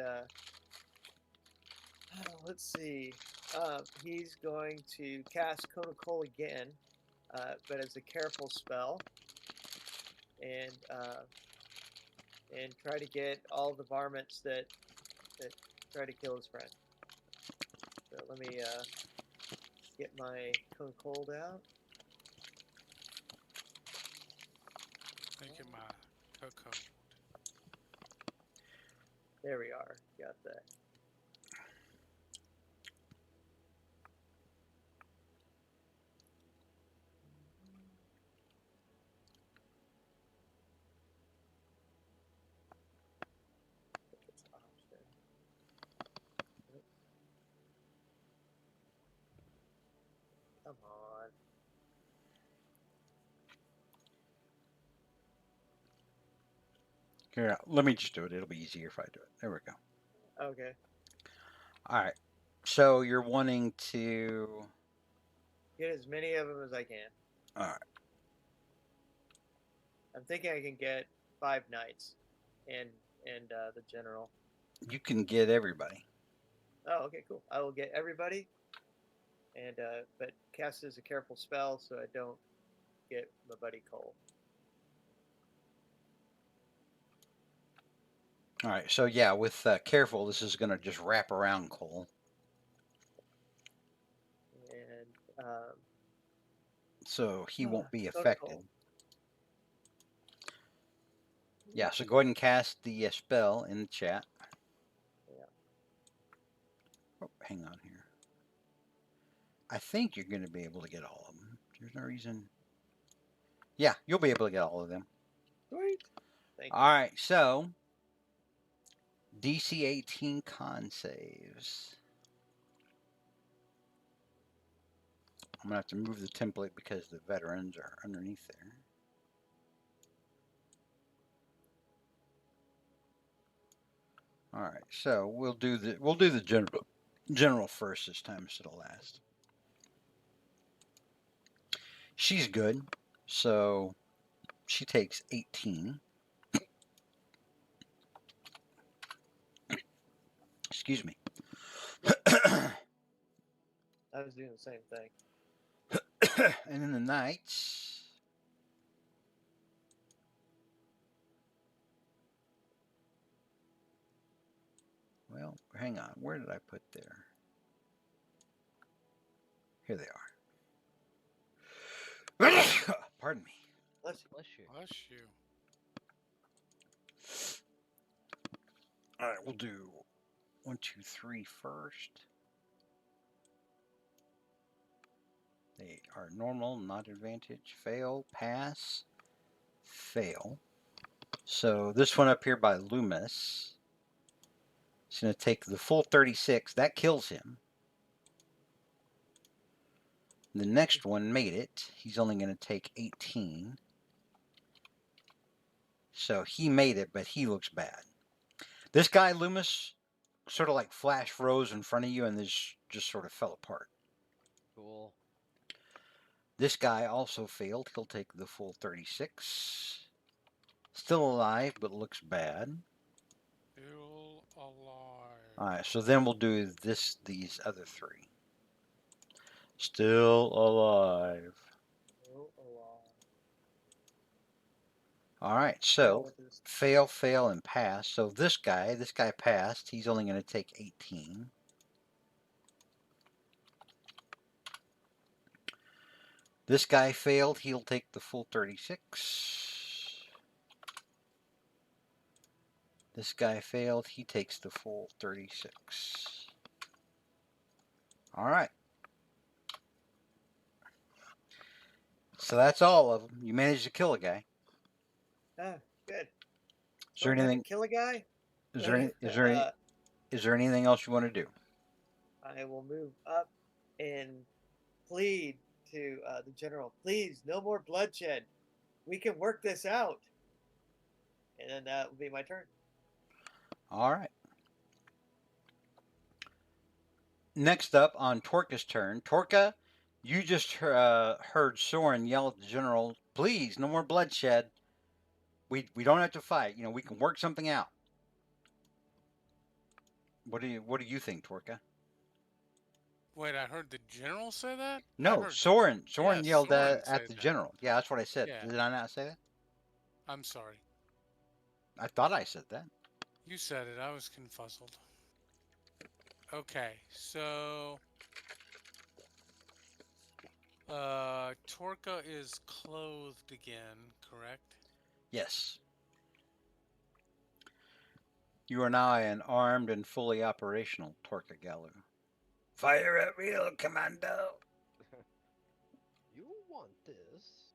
let's see. He's going to cast Cone of Coal again, but as a careful spell, and try to get all the varmints that try to kill his friend. So let me get my Cone of Cold out. Make it my cocoa. There we are. Got that. It's an option. Come on. Here, let me just do it. It'll be easier if I do it. There we go. Okay. All right. So you're wanting to. Get as many of them as I can. All right. I'm thinking I can get 5 knights and the general. You can get everybody. Oh, okay, cool. I will get everybody, and but cast as a careful spell so I don't get my buddy Cole. All right. So yeah, with careful, this is gonna just wrap around Cole. And So he won't be go to affected. Cole. Yeah. So go ahead and cast the spell in the chat. Yeah. Oh, hang on here. I think you're going to be able to get all of them. There's no reason. Yeah, you'll be able to get all of them. Sweet. Thank you. All right, so DC 18 con saves. I'm going to have to move the template because the veterans are underneath there. All right, so we'll do the general first this time instead of last. She's good, so she takes 18. Excuse me. I was doing the same thing. And then the knights. Well, hang on. Where did I put there? Here they are. Pardon me. Bless you. Bless you. Bless you. All right, we'll do 1, 2, 3 first. They are normal, not advantage, fail, pass, fail. So this one up here by Loomis is going to take the full 36. That kills him. The next one made it. He's only going to take 18. So he made it, but he looks bad. This guy, Loomis, sort of like flash froze in front of you and this just sort of fell apart. Cool. This guy also failed. He'll take the full 36. Still alive, but looks bad. Still alive. All right, so then we'll do these other 3. Still alive. Still alive. All right, Oh, so what is- fail, fail, and pass. So this guy passed. He's only going to take 18. This guy failed. He'll take the full 36. This guy failed. He takes the full 36. All right. So that's all of them. You managed to kill a guy. Ah, good. Is there Don't have to anything? kill a guy? Is there anything else you want to do? I will move up and plead to the general, please, no more bloodshed. We can work this out. And then that will be my turn. All right. Next up on Torka's turn. Torka, you just heard Soren yell at the general, please, no more bloodshed. We don't have to fight. You know, we can work something out. What do you think, Torka? Wait, I heard the general say that? No, Soren Yes, yelled Soren at said the that. general. Yeah, that's what I said. Yeah. Did I not say that? I'm sorry. I thought I said that. You said it. I was confuzzled. Okay, so Torka is clothed again, correct? Yes. You are now an armed and fully operational Torka Galu. Fire at will, Commando. You want this?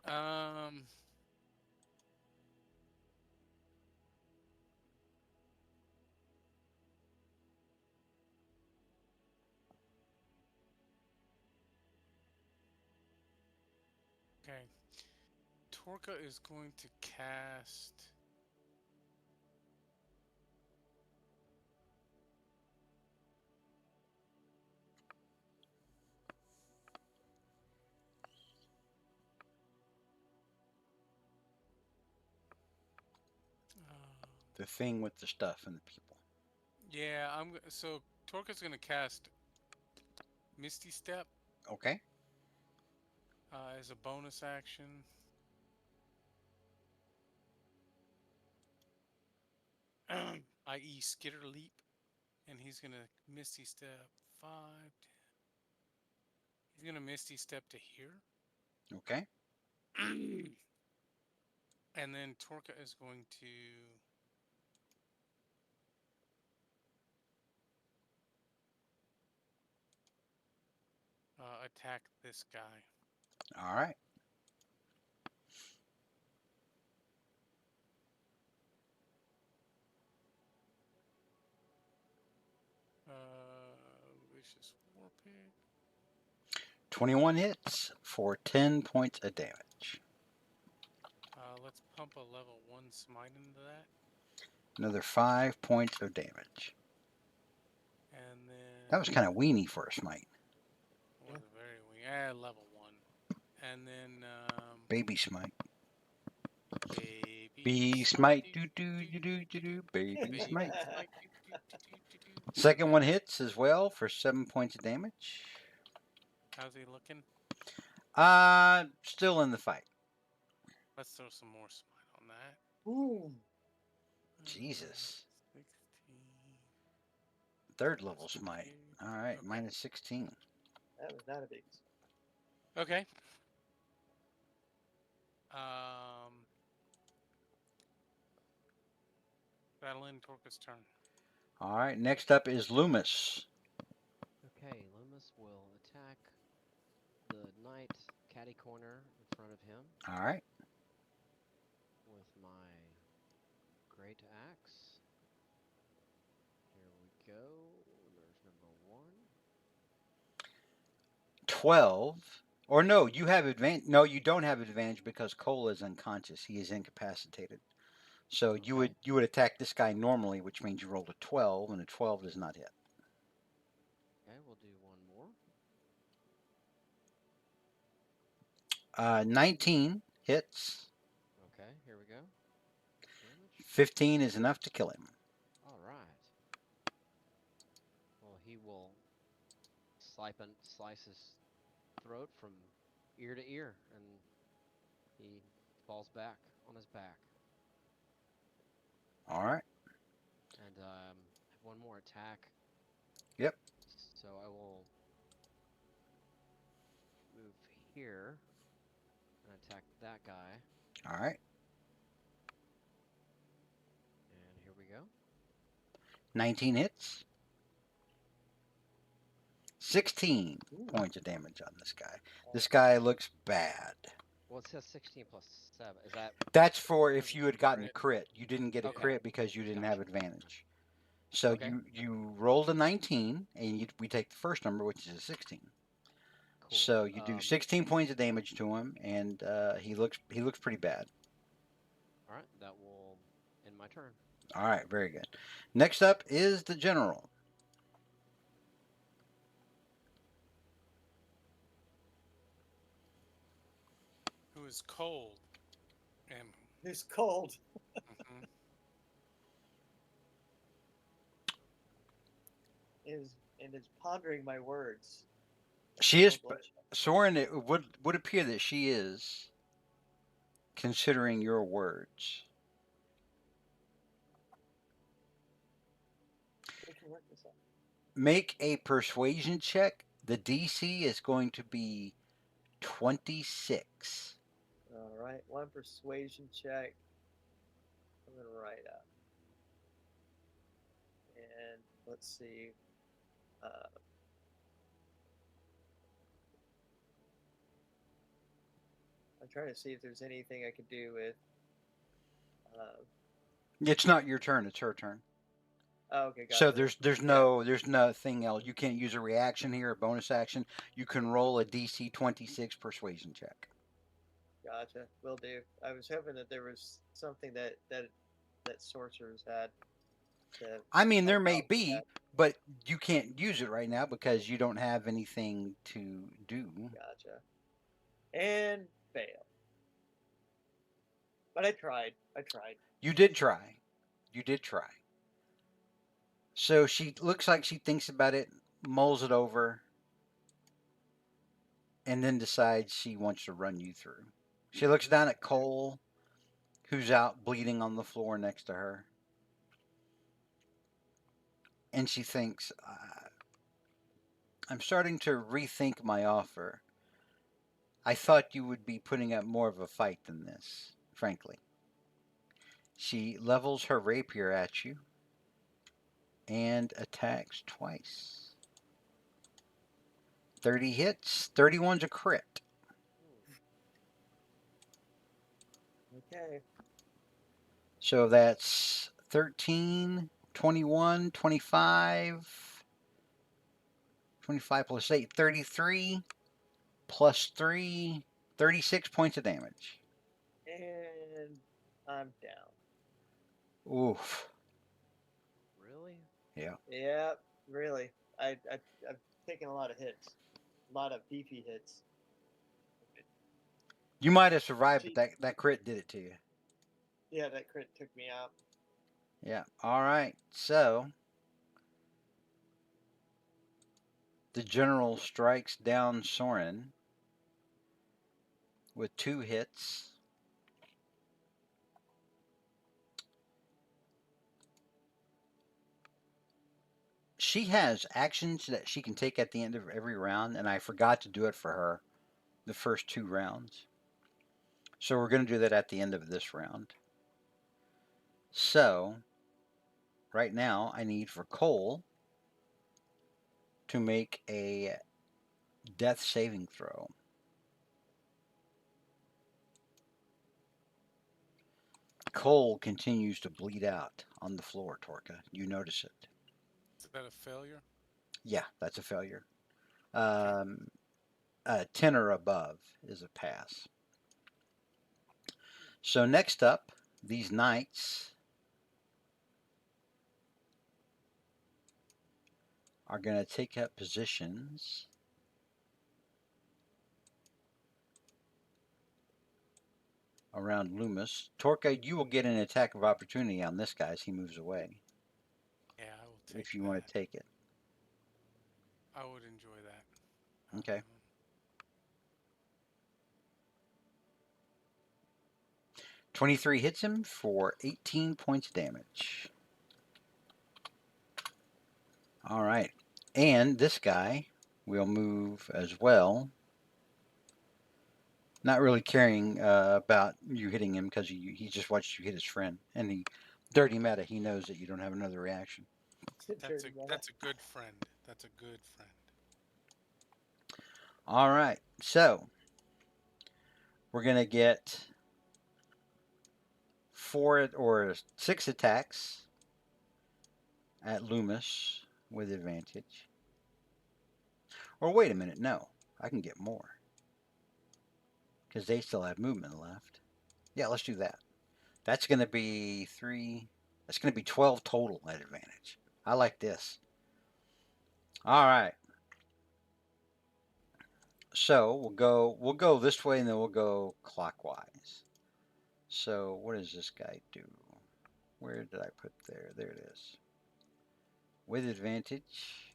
Um. Okay. Torka is going to cast. The thing with the stuff and the people. Yeah, so Torka's gonna cast Misty Step Okay. as a bonus action. I.e. Skitter Leap, and he's gonna Misty Step 5. He's gonna Misty Step to here. Okay. And then Torka is going to attack this guy. All right. Vicious War Pig. 21 hits for 10 points of damage. Let's pump a level 1 smite into that. Another 5 points of damage. And then That was kind of weenie for a smite. it was very weak. Level 1. And then Baby smite. baby smite. Do do do do do do. Baby Baby smite. smite. Second one hits as well for 7 points of damage. How's he looking? Still in the fight. Let's throw some more smite on that. Boom. Jesus. 16. Third level smite. All right, Okay. minus 16. That was not a big. Okay. That'll end Torka's turn. All right, next up is Loomis. Okay, Loomis will attack the knight catty corner in front of him All right. with my great axe. Here we go. There's number 1. 12. Or no, you have advantage. No, you don't have advantage because Cole is unconscious. He is incapacitated. So you would attack this guy normally, which means you rolled a 12, and a 12 does not hit. Okay, we'll do one more. 19 hits. Okay, here we go. Damage. 15 is enough to kill him. All right. Well, he will slice his throat from ear to ear, and he falls back on his back. All right. And I have one more attack. Yep. So I will move here and attack that guy. All right. And here we go. 19 hits. 16 points of damage on this guy. This guy looks bad. Well, it says 16 plus 7. Is that... That's for if you had gotten a crit. You didn't get a Okay. crit because you didn't have advantage. So Okay. you rolled a 19, and we take the first number, which is a 16. Cool. So you do 16 points of damage to him, and he looks pretty bad. All right, that will end my turn. All right, very good. Next up is the general. Who is cold. And It's cold. mhm. is pondering my words. She is, Soren. It would appear that she is considering your words. We can work this out. Make a persuasion check The DC is going to be 26. All right, one persuasion check. Coming right up. And let's see. Uh, I'm trying to see if there's anything I could do with. It's not your turn; it's her turn. Oh, okay, So gotcha. there's nothing else. You can't use a reaction here, a bonus action. You can roll a DC 26 persuasion check. Gotcha. Will do. I was hoping that there was something that sorcerers had. To I mean, there help may out with be, that. but you can't use it right now because you don't have anything to do. Gotcha. And fail. But I tried. I tried. You did try. You did try. So she looks like she thinks about it, mulls it over, and then decides she wants to run you through. She looks down at Cole, who's out bleeding on the floor next to her, and she thinks, I'm starting to rethink my offer. I thought you would be putting up more of a fight than this, frankly. She levels her rapier at you and attacks twice. 30 hits, 31's a crit. Okay. So that's 13, 21, 25, 25 plus 8, 33, plus 3, 36 points of damage. And I'm down. Oof. Really? Yeah. Yeah, really. I've taken a lot of hits. A lot of beefy hits. You might have survived, but Gee. that crit did it to you. Yeah, that crit took me out. Yeah. All right. So the general strikes down Soren with 2 hits. She has actions that she can take at the end of every round, and I forgot to do it for her the first 2 rounds. So we're going to do that at the end of this round. So right now I need for Cole to make a death saving throw. Cole continues to bleed out on the floor, Torka. You notice it. Is that a failure? Yeah, that's a failure. Okay. 10 or above is a pass. So next up, these knights are going to take up positions around Loomis. Torka, you will get an attack of opportunity on this guy as he moves away. Yeah, I will take If you that. want to take it. I would enjoy that. Okay. 23 hits him for 18 points of damage. All right. And this guy will move as well. Not really caring about you hitting him because he just watched you hit his friend. And he, dirty meta, he knows that you don't have another reaction. That's a good friend. That's a good friend. All right. So we're going to get 4 or 6 attacks at Loomis with advantage. Or wait a minute, no. I can get more. Because they still have movement left. Yeah, let's do that. That's going to be 3. That's going to be 12 total at advantage. I like this. All right. So we'll go this way and then we'll go clockwise. So what does this guy do? Where did I put there? There it is. With advantage.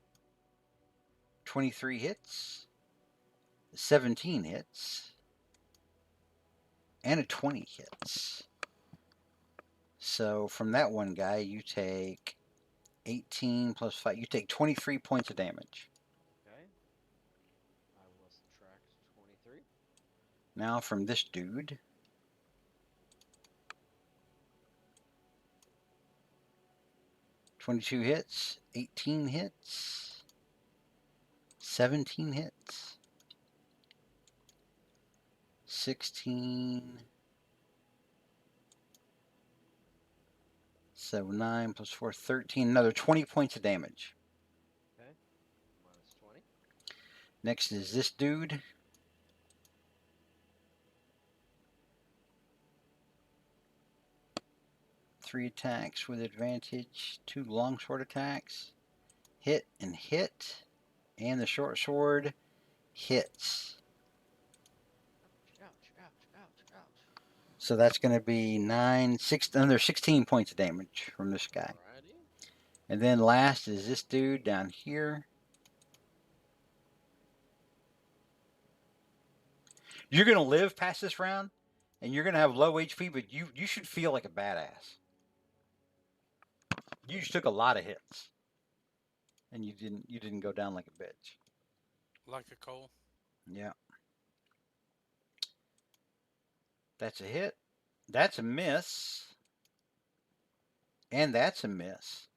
23 hits. 17 hits. And a 20 hits. So from that one guy, you take 18 plus 5. You take 23 points of damage. Okay. 23. Now from this dude. "22 hits, 18 hits, 17 hits, 16. So 9 plus 4, 13. Another 20 points of damage. Okay. Minus 20. Next is this dude. Three attacks with advantage. 2 longsword attacks. Hit and hit. And the short sword hits. Ouch, ouch, ouch, ouch. So that's going to be another 16 points of damage from this guy. Alrighty. And then last is this dude down here. You're going to live past this round, and you're going to have low HP, but you should feel like a badass. You just took a lot of hits, and you didn't go down like a bitch. Like a coal. Yeah. That's a hit. That's a miss. And that's a miss.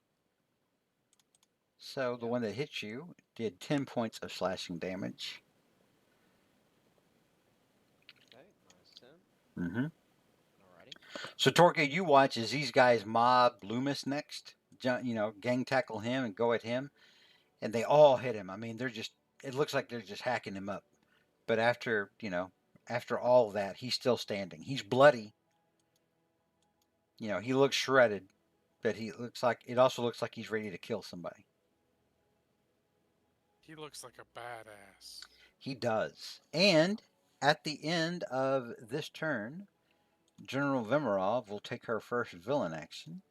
So the one that hit you did 10 points of slashing damage. Okay, minus 10. Mm-hmm. Alrighty. So Torque, you watch as these guys mob Loomis next. Gang tackle him and go at him. And they all hit him. I mean, it looks like they're just hacking him up. But after all of that, he's still standing. He's bloody. He looks shredded, but it also looks like he's ready to kill somebody. He looks like a badass. He does. And at the end of this turn, General Vemerov will take her first villain action.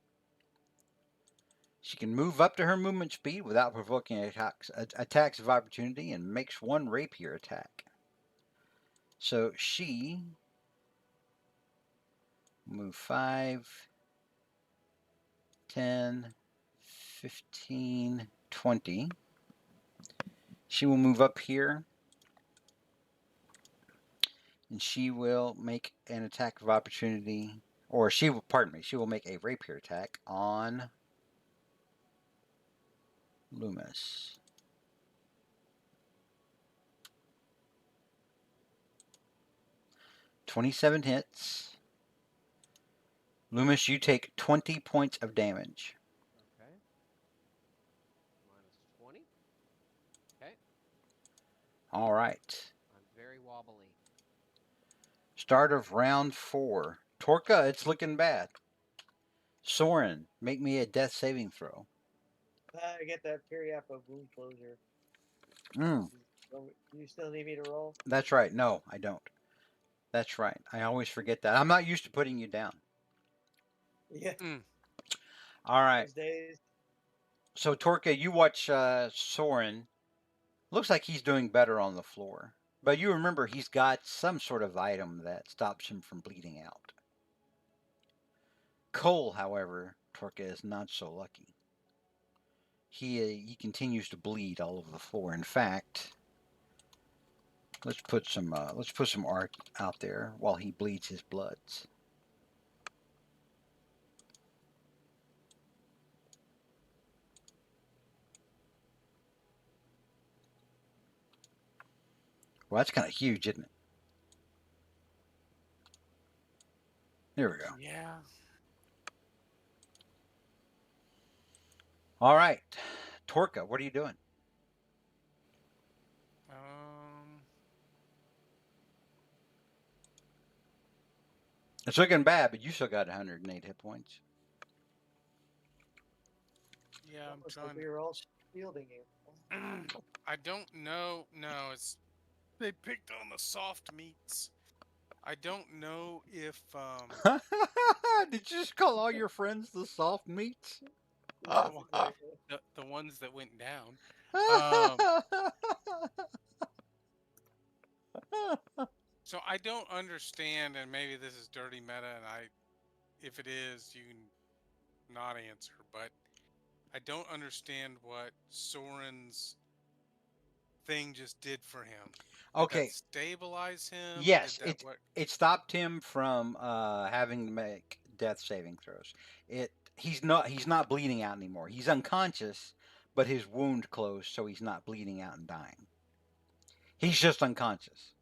She can move up to her movement speed without provoking attacks of opportunity and makes one rapier attack. So she move 5, 10, 15, 20. She will move up here, and she will make an attack of opportunity, or she will make a rapier attack on Loomis. "27 hits. Loomis, you take 20 points of damage. Okay. Minus 20. Okay. All right. I'm very wobbly. Start of round 4. Torka, it's looking bad. Soren, make me a death saving throw. I get that periappa wound closure. Mm, You still need me to roll? that's right. No, I don't. That's right. I always forget that. I'm not used to putting you down. Yeah. All right. Those days. So, Torka, you watch Soren. Looks like he's doing better on the floor. But you remember he's got some sort of item that stops him from bleeding out. Cole, however, Torka is not so lucky. He continues to bleed all over the floor. In fact, let's put some art out there while he bleeds his bloods. Well, that's kind of huge, isn't it? There we go. Yeah. All right, Torka, what are you doing? It's looking bad, but you still got 108 hit points. Yeah, I'm Looks like trying. we were all shielding you. I don't know. No, they picked on the soft meats. I don't know if Did you just call all your friends the soft meats? That's exactly. the ones that went down. So I don't understand, and maybe this is dirty meta, and if it is, you can not answer, but I don't understand what Soren's thing just did for him? Did that Okay. stabilize him? Yes, Did that what? it stopped him from having to make death saving throws. He's not bleeding out anymore. He's unconscious, but his wound closed, so he's not bleeding out and dying. He's just unconscious.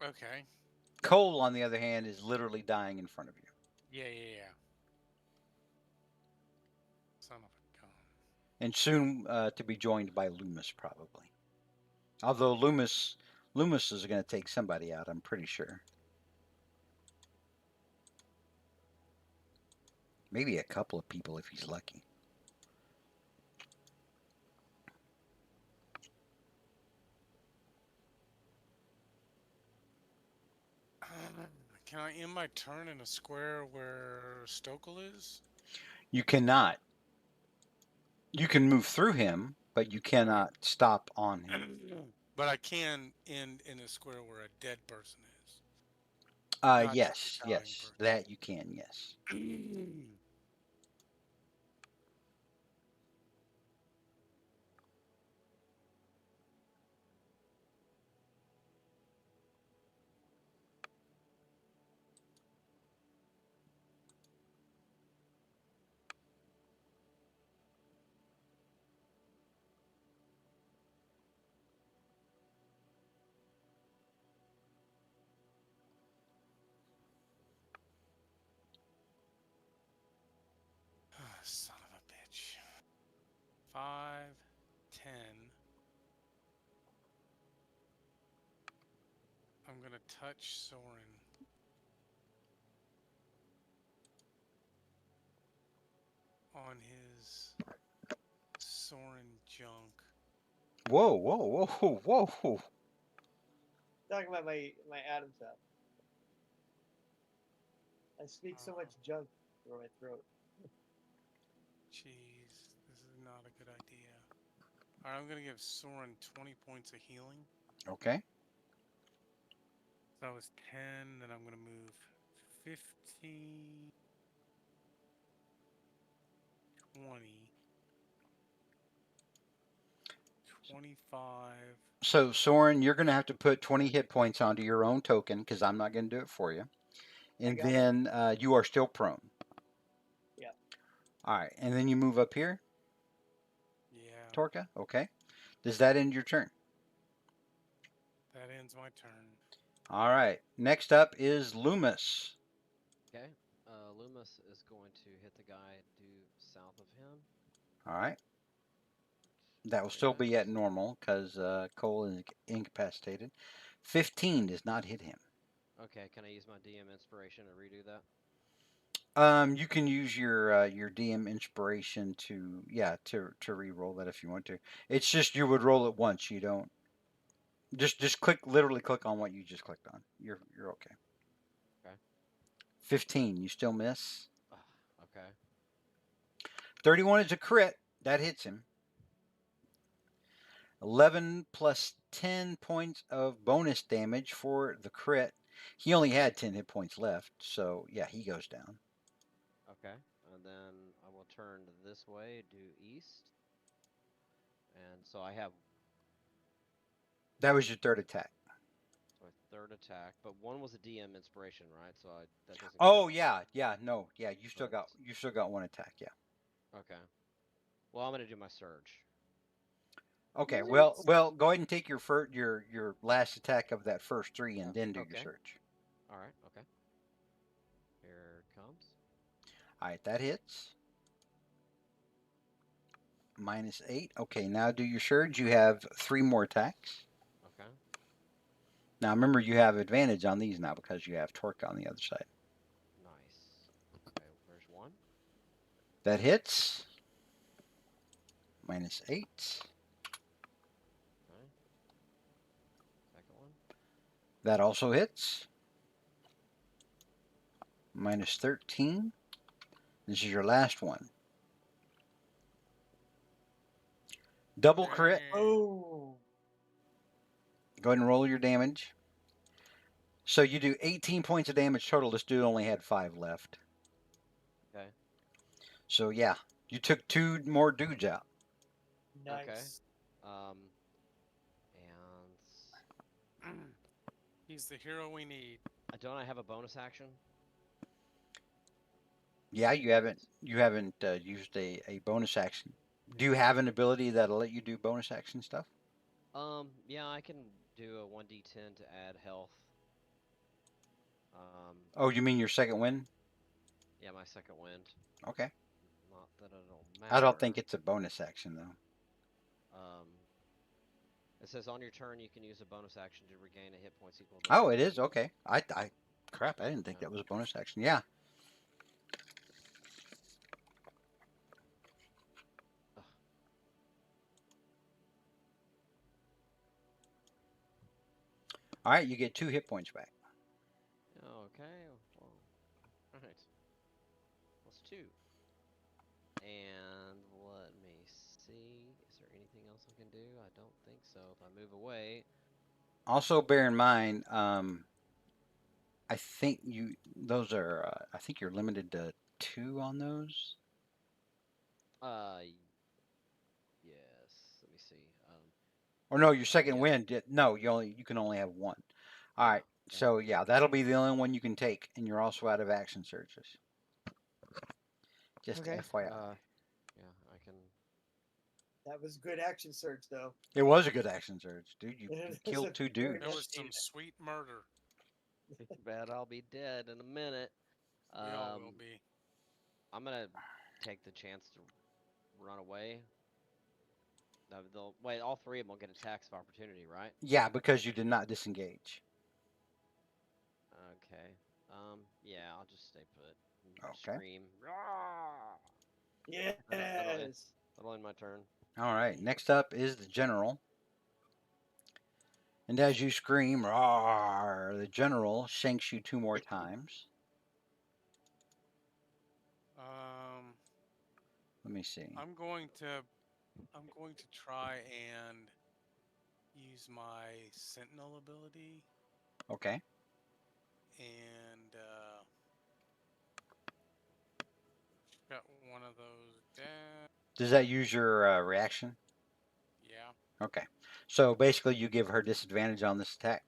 Okay. Cole, on the other hand, is literally dying in front of you. Yeah. Son of a gun. And soon to be joined by Loomis, probably. Although Loomis is going to take somebody out, I'm pretty sure. Maybe a couple of people if he's lucky. Can I end my turn in a square where Stokel is? You cannot. You can move through him, but you cannot stop on him. But I can end in a square where a dead person is. Not just a dying Yes, that you can, yes. person. Son of a bitch. 5, 10. I'm gonna touch Soren. On his Soren junk. Whoa, whoa, whoa, whoa. Talking about my Adam's apple. I speak so much junk through my throat. Jeez, this is not a good idea. Alright, I'm gonna give Soren 20 points of healing. Okay. So that was 10, then I'm gonna move 15, 20, 25. So, Soren, you're going to have to put 20 hit points onto your own token because I'm not going to do it for you. And got it. then you are still prone. Yeah. All right. And then you move up here, Yeah, Torka. Okay. Does that end your turn? that ends my turn. All right. Next up is Loomis. Okay. Loomis is going to hit the guy due south of him. All right. That will There still it be is. at normal because Cole is incapacitated. 15 does not hit him. Okay, can I use my DM inspiration to redo that? You can use your DM inspiration to re-roll that if you want to. It's just you would roll it once. You don't just literally click on what you just clicked on. You're okay. Okay. 15, you still miss. Okay. 31 is a crit. That hits him. 11 plus 10 points of bonus damage for the crit. He only had 10 hit points left, so yeah, he goes down. Okay. And then I will turn this way, due east. And so I have That was your third attack. so a third attack, but one was a DM inspiration, right? So that doesn't Oh count. yeah, no, yeah. You still But got one attack, yeah. okay. Well, I'm gonna do my surge. Okay, well, go ahead and take your last attack of that first 3 and then do your Okay. search. All right. Okay. Here it comes. All right, that hits. -8. Okay, now do your surge. You have 3 more attacks. Okay. Now remember, you have advantage on these now because you have Torque on the other side. Nice. Okay. There's one. That hits. -8. Okay. Second one. That also hits. -13. This is your last one. Double crit. Oh. Go ahead and roll your damage. So you do 18 points of damage total. This dude only had 5 left. Okay. So yeah, you took 2 more dudes out. Nice. And He's the hero we need. don't I have a bonus action? Yeah, you haven't used a bonus action. Do you have an ability that'll let you do bonus action stuff? Yeah, I can do a 1d10 to add health. Oh, you mean your second win? Yeah, my second wind. Okay. Not that it'll I don't think matter. it's a bonus action though. Um, it says on your turn you can use a bonus action to regain a hit points equal to Oh, it 50. is. Okay. Crap. I didn't think Yeah. that was a bonus action. Yeah. Ugh. All right. You get 2 hit points back. Okay. Well, all right. Plus 2. And let me see. Is there anything else I can do? I don't think so. If I move away. Also, bear in mind, I think those are. I think you're limited to 2 on those. Uh, yes. Let me see. Or no, your second Yeah. win. No, you can only have 1. All Yeah. right. So yeah, that'll be the only one you can take, and you're also out of action surges. Just Okay. FYI. Yeah, I can. That was good action surge, though. It was a good action surge, dude. You It was killed a 2 very There dudes. was some needed. sweet murder. Bet I'll be dead in a minute. We all will be. I'm gonna take the chance to run away. They'll wait. All 3 of them will get attacks of opportunity, right? Yeah, because you did not disengage. Okay. Yeah, I'll just stay put. And Okay. scream. Rawr! Yes. That'll end my turn. All right. Next up is the general. And as you scream, "Rawr," the general shanks you 2 more times. Let me see. I'm going to try and use my sentinel ability Okay. and got one of those down. Does that use your reaction? Yeah. Okay. So basically, you give her disadvantage on this attack.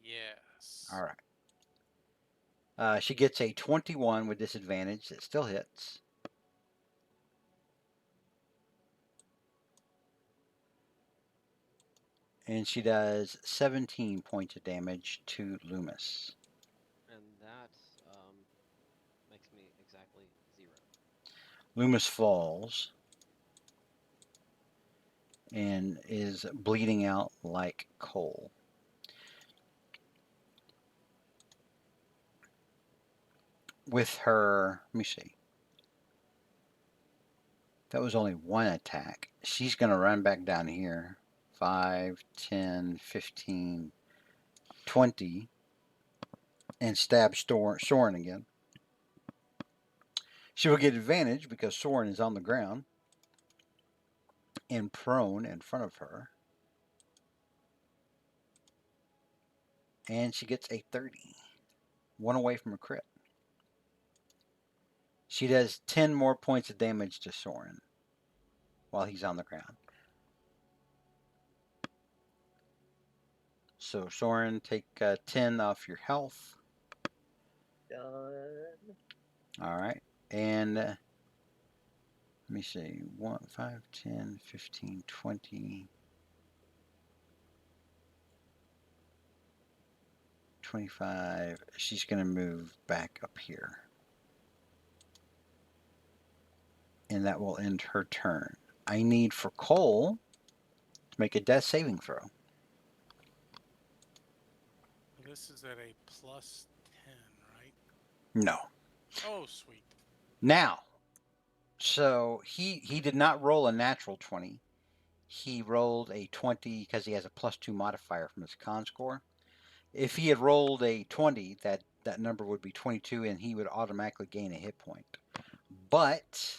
Yes. All right. She gets a 21 with disadvantage. It still hits. And she does 17 points of damage to Loomis. And that makes me exactly 0. Loomis falls and is bleeding out like coal. With her, let me see. That was only 1 attack. She's going to run back down here. 5, 10, 15, 20. And stab Soren again. She will get advantage because Soren is on the ground and prone in front of her. And she gets a 30. 1 away from a crit. She does 10 more points of damage to Soren while he's on the ground. So Soren, take 10 off your health. Done. All right. And let me see. 1, 5, 10, 15, 20, 25. She's going to move back up here. And that will end her turn. I need for Cole to make a death saving throw. This is at a plus 10, right? No. Oh, sweet. Now, so he did not roll a natural 20. He rolled a 20 because he has a +2 modifier from his con score. If he had rolled a 20, that number would be 22 and he would automatically gain a hit point. But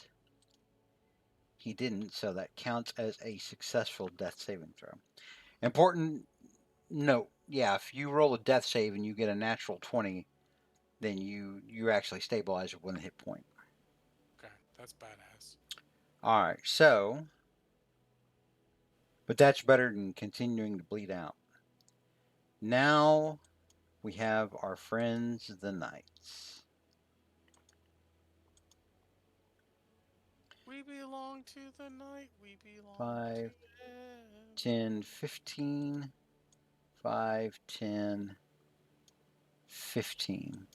he didn't, so that counts as a successful death saving throw. Important note, yeah, if you roll a death save and you get a natural 20, then you actually stabilize with 1 hit point. Okay, that's badass. All right, so, but that's better than continuing to bleed out. Now we have our friends, the knights. We belong to the night. We belong 5, to them. 10, 15. 5, 10, 15.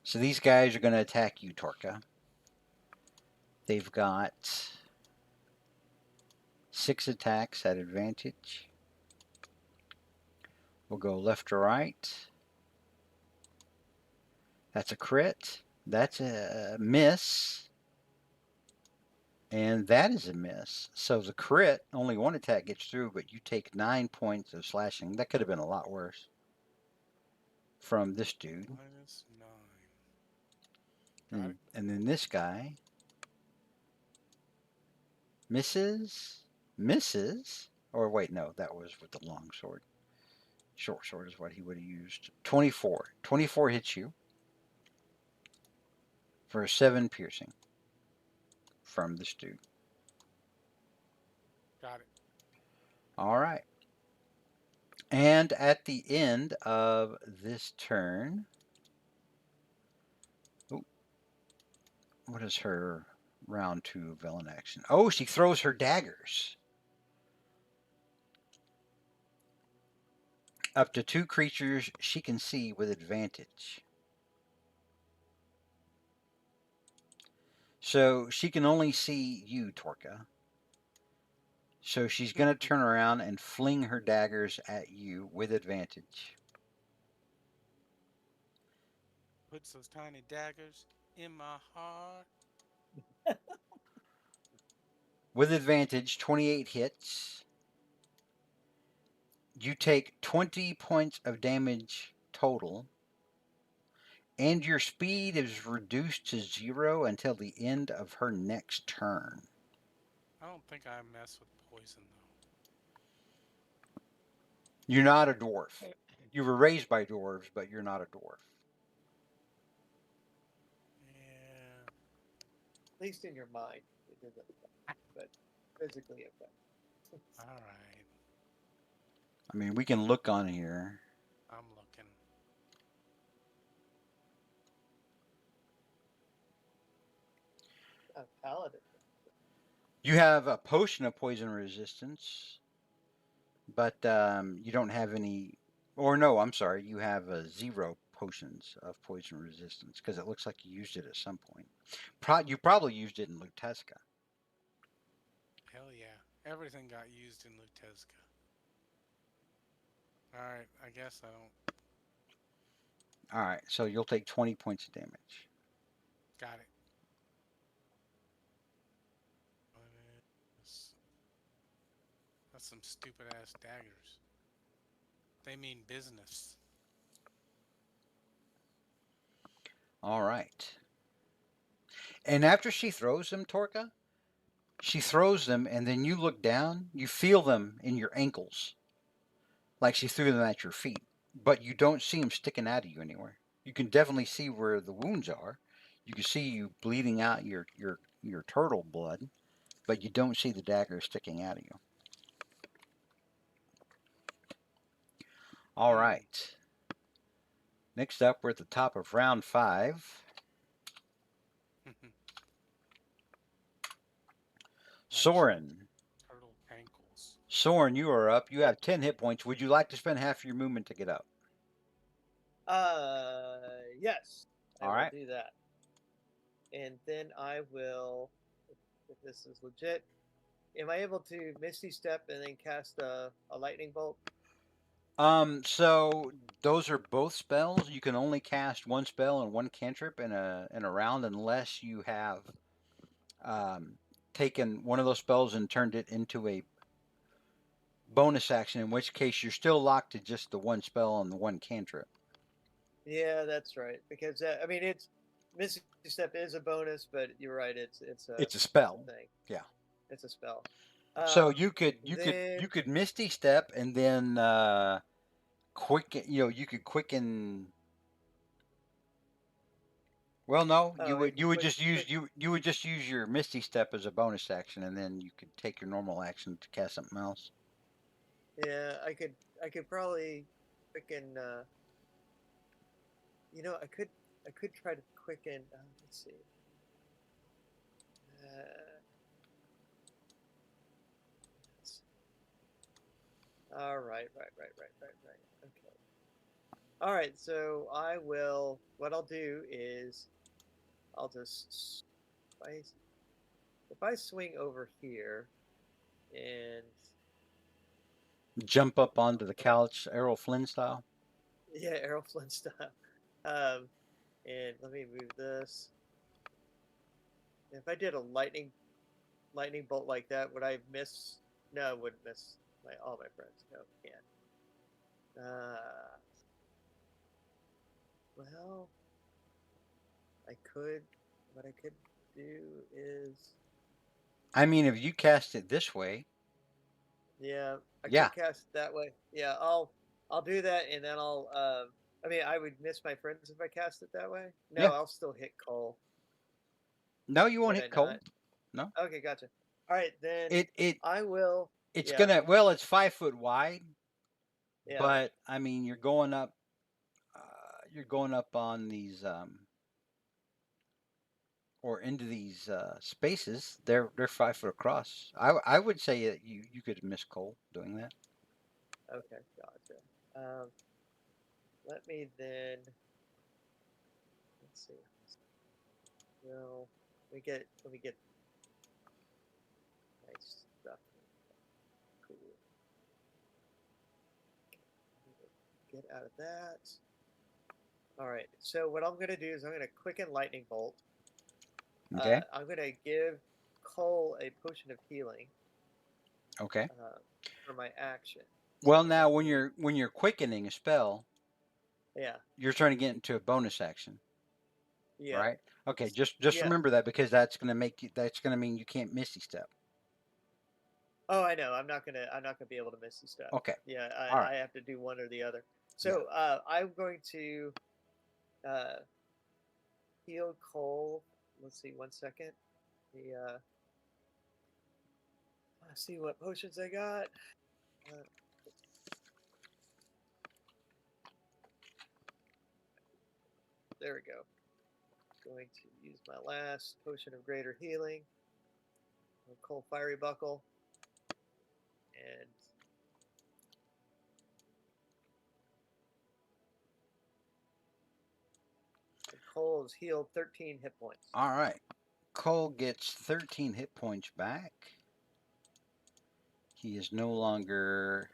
So these guys are going to attack you, Torka. They've got 6 attacks at advantage. We'll go left to right. That's a crit. That's a miss. And that is a miss. So the crit, only one attack gets through, but you take 9 points of slashing. That could have been a lot worse from this dude. -9. Got it. And then this guy misses, or wait, no, that was with the long sword. Short sword is what he would have used. 24. 24 hits you for 7 piercing from this dude. Got it. All right. And at the end of this turn, what is her round 2 villain action? Oh, she throws her daggers. Up to 2 creatures she can see with advantage. So she can only see you, Torka. So she's going to turn around and fling her daggers at you with advantage. Puts those tiny daggers in my heart. With advantage, 28 hits. You take 20 points of damage total. And your speed is reduced to 0 until the end of her next turn. I don't think I mess with poison though. You're not a dwarf. You were raised by dwarves, but you're not a dwarf. Yeah. At least in your mind, it doesn't affect, but physically affect. All right. I mean, we can look on here. I'm looking. A paladin. You have a potion of poison resistance, but you don't have any. Or no, I'm sorry. You have 0 potions of poison resistance because it looks like you used it at some point. You probably used it in Luteska. Hell yeah. Everything got used in Luteska. Alright, I guess I don't. All right, so you'll take 20 points of damage. Got it. That's some stupid ass daggers. They mean business. All right. And after she throws them, Torka, she throws them, and then you look down, you feel them in your ankles, like she threw them at your feet, but you don't see them sticking out of you anywhere. You can definitely see where the wounds are. You can see you bleeding out your turtle blood, but you don't see the dagger sticking out of you. All right. Next up, we're at the top of round 5. Soren. Turtle ankles. Soren, you are up. You have 10 hit points. Would you like to spend half your movement to get up? Yes, I All will right. do that. And then I will, if this is legit, am I able to Misty Step and then cast a lightning bolt? So those are both spells. You can only cast one spell and one cantrip in a round unless you have taken one of those spells and turned it into a bonus action, in which case you're still locked to just the one spell and the one cantrip. Yeah, that's right. Because I mean, it's Misty Step is a bonus, but you're right. It's It's a spell. thing. Yeah. It's a spell. So you could Misty Step and then quicken. You could quicken. Well, no, Oh, it you would quick, just use quick. you would just use your Misty Step as a bonus action, and then you could take your normal action to cast something else. Yeah, I could probably quicken. I could try to quicken. Let's see. Uh, let's see. All right. Okay. All right. So I will. What I'll do is I'll just if I swing over here and Jump up onto the couch, Errol Flynn style. yeah, Errol Flynn style. Um, and let me move this. If I did a lightning bolt like that, would I miss? No, I wouldn't miss all my friends. No, can't. Well, I could. What I could do is, I mean, if you cast it this way, yeah, I yeah, could cast it that way. Yeah, I'll do that, and then I'll. I mean, I would miss my friends if I cast it that way. No, yeah. I'll still hit Cole. No, you won't Would I hit Cole. not? No, Okay, gotcha. All right, then it it I will. it's Yeah, gonna. Well, it's 5 foot wide, yeah. but I mean, you're going up. You're going up on these or into these spaces. They're 5 foot across. I would say that you could miss Cole doing that. Okay, gotcha. Um, let me then. Let's see. Well, let me get nice stuff. Cool. Get out of that. All right. So what I'm gonna do is I'm gonna quicken lightning bolt. Okay. I'm gonna give Cole a potion of healing Okay. uh, for my action. Well, So now let me. when you're quickening a spell, Yeah. you're trying to get into a bonus action, Yeah. right? Okay. Just Yeah. remember that because that's gonna make you. That's gonna mean you can't Misty Step. Oh, I know. I'm not gonna be able to miss this stuff. Okay. Yeah. All I right. have to do one or the other. Yeah. So I'm going to uh, heal Cole. Let's see. 1 second. The let's see what potions I got. Uh, there we go. Going to use my last potion of greater healing. Cold fiery buckle. And Cole is healed 13 hit points. All right. Cole gets 13 hit points back. He is no longer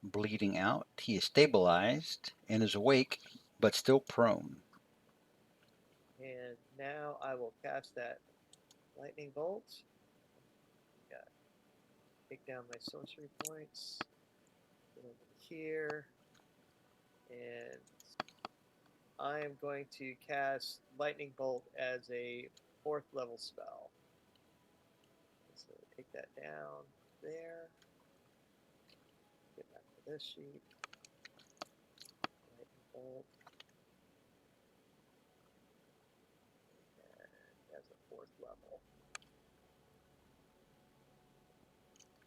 bleeding out. He is stabilized and is awake, but still prone. And now I will cast that lightning bolt. Got take down my sorcery points. Get over here. And I am going to cast lightning bolt as a 4th level spell. So take that down there. Get back to this sheet. Lightning bolt. And as a 4th level.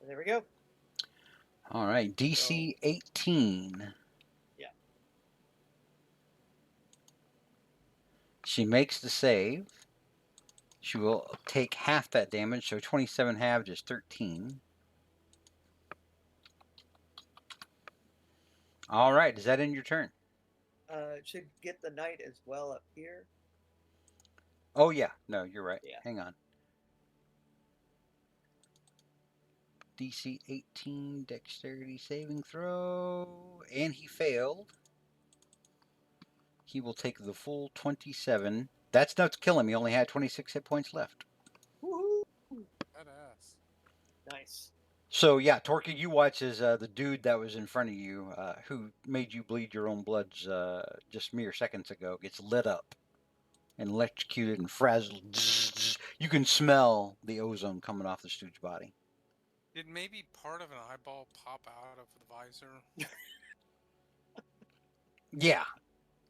And there we go. All right. So, DC 18. yeah. She makes the save. She will take half that damage, so 27 halved is 13. All right. Is that in your turn? It should get the knight as well up here. Oh, yeah. No, you're right. Yeah. Hang on. DC 18 dexterity saving throw. And he failed. He will take the full 27. That's not to kill him. He only had 26 hit points left. Woohoo! Badass. Nice. So, yeah, Torky, you watch as the dude that was in front of you, who made you bleed your own bloods just mere seconds ago, gets lit up and electrocuted and frazzled. You can smell the ozone coming off the stooge body. Did maybe part of an eyeball pop out of the visor? Yeah.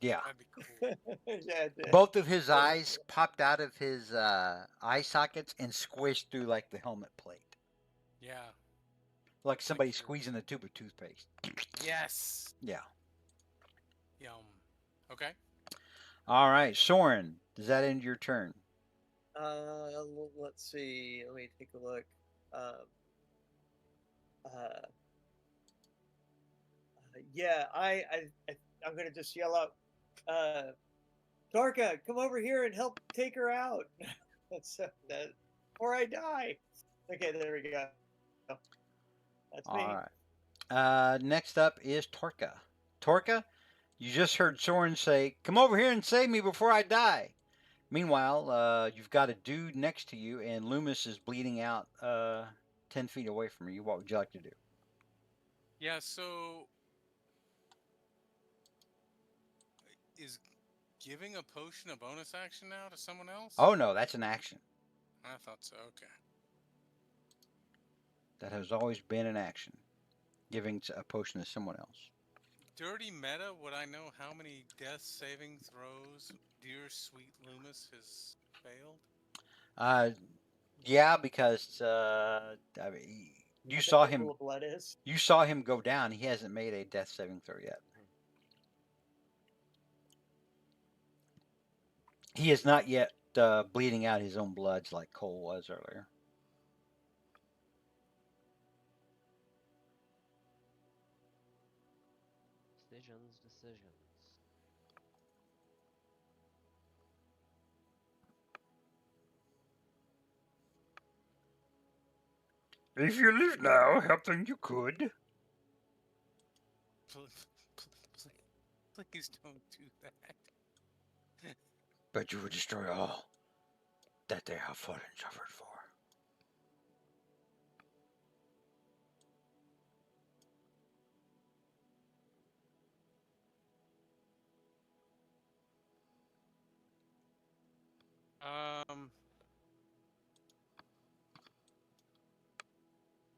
Yeah. That'd be cool. Yeah, it did. Both of his That was eyes popped out of his eye sockets and squished through like the helmet plate. Yeah. Like somebody you're- squeezing a tube of toothpaste. Yes. Yeah. Yum. Okay. All right, Soren, does that end your turn? Let's see. Let me take a look. Um, uh, yeah, I'm gonna just yell out, Torka, come over here and help take her out. That's that, or I die. Okay, there we go. That's All me. right. Next up is Torka. Torka, you just heard Soren say, "Come over here and save me before I die." Meanwhile, you've got a dude next to you, and Loomis is bleeding out 10 feet away from you. What would you like to do? Yeah. So is giving a potion a bonus action now to someone else? Oh, no, that's an action. I thought so. Okay. That has always been an action. Giving a potion to someone else. Dirty meta. Would I know how many death saving throws dear sweet Loomis has failed? Yeah, because I mean, I you think saw the him. pool of blood is. You saw him go down. He hasn't made a death saving throw yet. He is not yet bleeding out his own bloods like Cole was earlier. Decisions. If you leave now, helping you could. Please don't do that. But you would destroy all that they have fought and suffered for.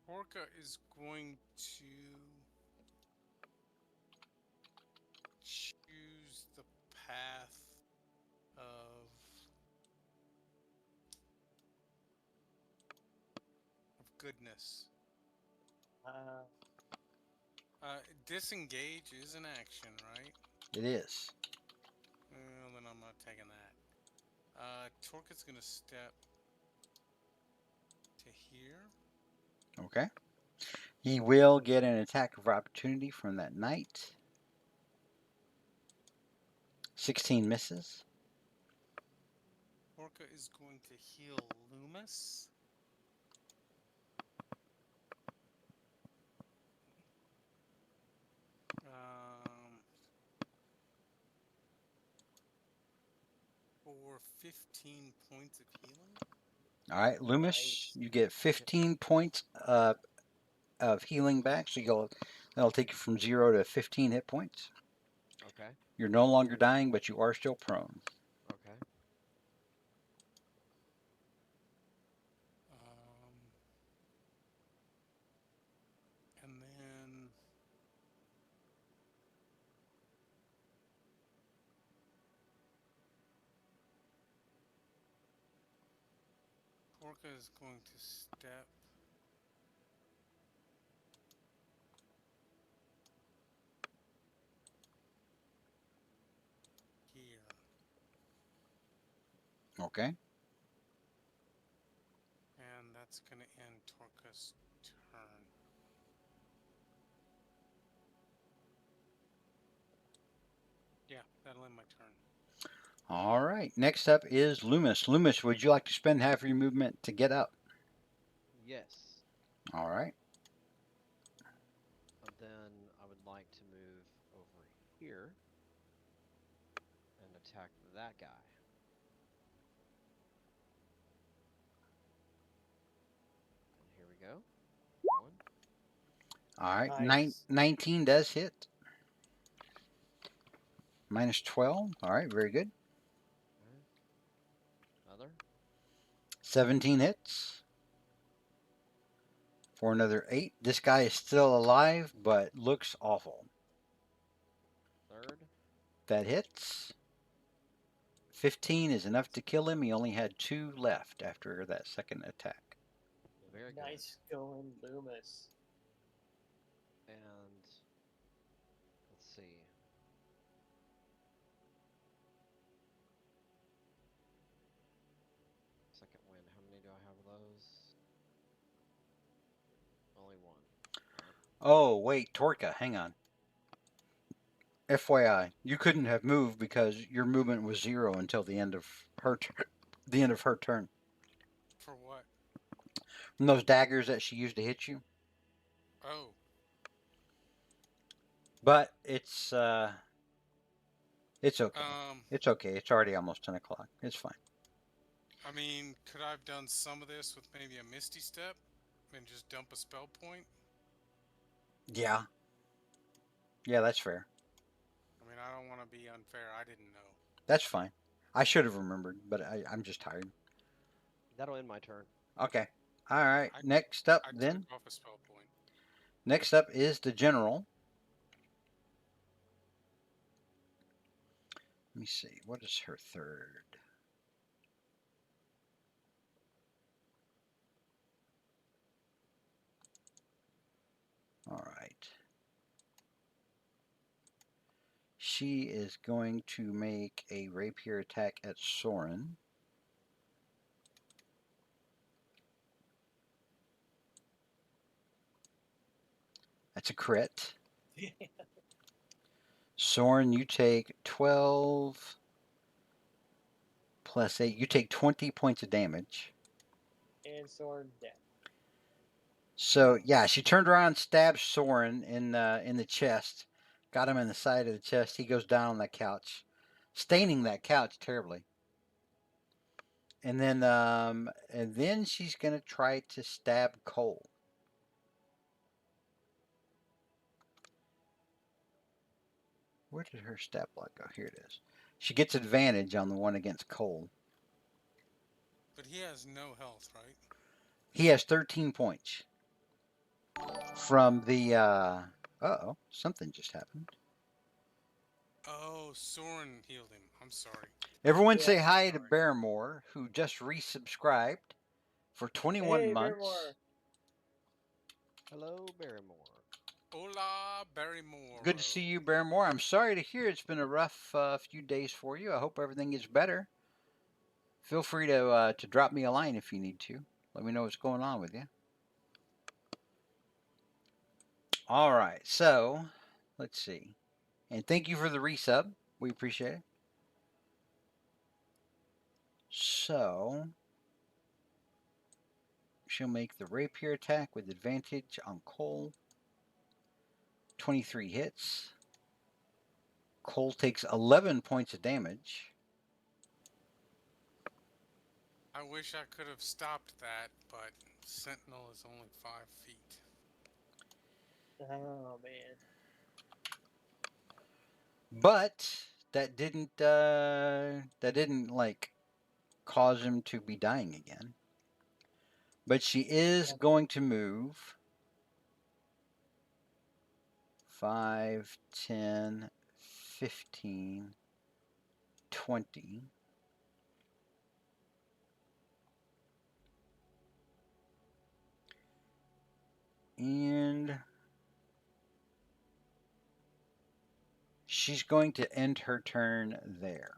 Orca is going to choose the path of goodness. Uh, Disengage is an action, right? It is. Well, then I'm not taking that. Torka's gonna step to here. Okay. He will get an attack of opportunity from that knight. 16 misses. Orca is going to heal Loomis. For 15 points of healing. All right, Loomis, Nice. you get 15 points of healing back. So that'll take you from 0 to 15 hit points. Okay. You're no longer dying, but you are still prone. Okay. And then Orca is going to step here. Okay. And that's going to end Torka's turn. Yeah, that'll end my turn. All right. Next up is Loomis. Loomis, would you like to spend half of your movement to get up? Yes. All right. Then I would like to move over here and attack that guy. And here we go. Going. All right. Nice. 19 does hit. Minus 12. All right. Very good. Okay. Another. 17 hits. For another 8. This guy is still alive, but looks awful. Third. That hits. 15 is enough to kill him. He only had 2 left after that second attack. Very good. Nice going, Loomis. And let's see. Second wind. How many do I have of those? Only one. Oh, wait, Torka, hang on. FYI, you couldn't have moved because your movement was 0 until the end of her turn. For what? From those daggers that she used to hit you. Oh, But it's okay. um, It's okay. It's already almost 10 o'clock. It's fine. I mean, could I have done some of this with maybe a Misty Step and just dump a spell point? Yeah. Yeah, that's fair. I mean, I don't want to be unfair. I didn't know. That's fine. I should have remembered, but I'm just tired. That'll end my turn. Okay. All right. I- Next up, I then. took off a spell point. Next up is the general. Let me see. What is her third? All right. She is going to make a rapier attack at Soren. That's a crit. Soren, you take 12 plus 8. You take 20 points of damage. And Soren dead. So yeah, she turned around, stabbed Soren in the chest, got him in the side of the chest. He goes down on that couch, staining that couch terribly. And then she's gonna try to stab Cole. Where did her stat block go? Here it is. She gets advantage on the one against Cole. But he has no health, right? He has 13 points from the. Uh-oh, something just happened. Oh, Soren healed him. I'm sorry. Everyone Yeah, say hi to sorry. Barrymore, who just resubscribed for 21 Hey, months. Barrymore. Hello, Barrymore. Hola, Barrymore. Good to see you, Barrymore. I'm sorry to hear it's been a rough few days for you. I hope everything gets better. Feel free to drop me a line if you need to. Let me know what's going on with you. All right, so let's see. And thank you for the resub. We appreciate it. So she'll make the rapier attack with advantage on Cole. 23 hits. Cole takes 11 points of damage. I wish I could have stopped that, but Sentinel is only 5 feet. Oh man. But that didn't like cause him to be dying again. But she is going to move 5, 10, 15, 20. And she's going to end her turn there.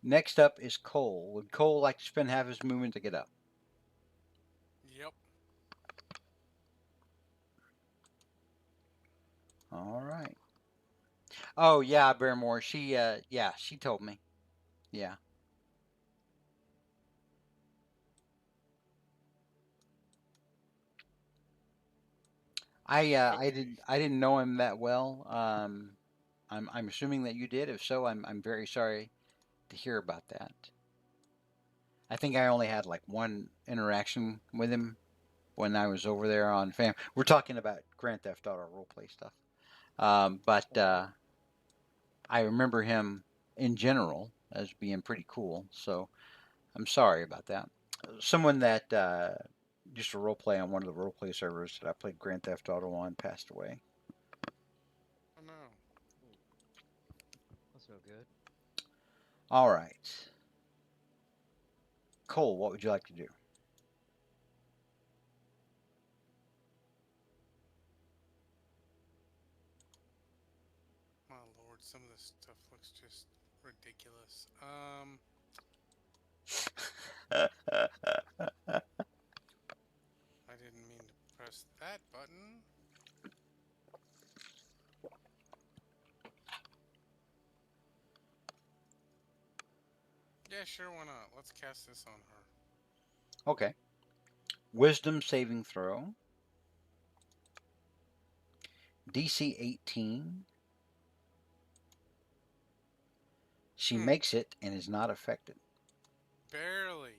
Next up is Cole. Would Cole like to spend half his movement to get up? Yep. All right. Oh yeah, Barrymore. She told me. Yeah. I didn't know him that well. I'm assuming that you did. If so, I'm very sorry to hear about that. I think I only had like one interaction with him when I was over there on fam. We're talking about Grand Theft Auto roleplay stuff. But I remember him in general as being pretty cool. So I'm sorry about that. Someone that used to roleplay on one of the roleplay servers that I played Grand Theft Auto on passed away. Oh no. All right. Cole, what would you like to do? My lord, some of this stuff looks just ridiculous. I didn't mean to press that button. Yeah, sure, why not? Let's cast this on her. Okay. Wisdom saving throw. DC 18. She makes it and is not affected. Barely.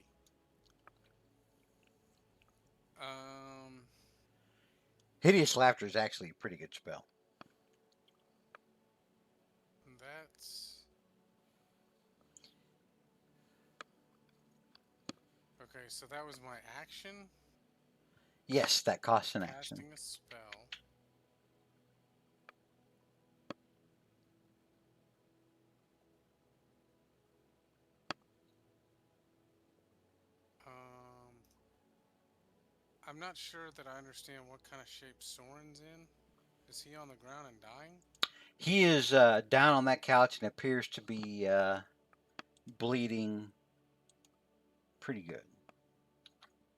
Um, Hideous Laughter is actually a pretty good spell. that's okay. So that was my action, Yes, that costs an action. casting a spell. I'm not sure that I understand what kind of shape Soren's in. Is he on the ground and dying? He is down on that couch and appears to be bleeding pretty good.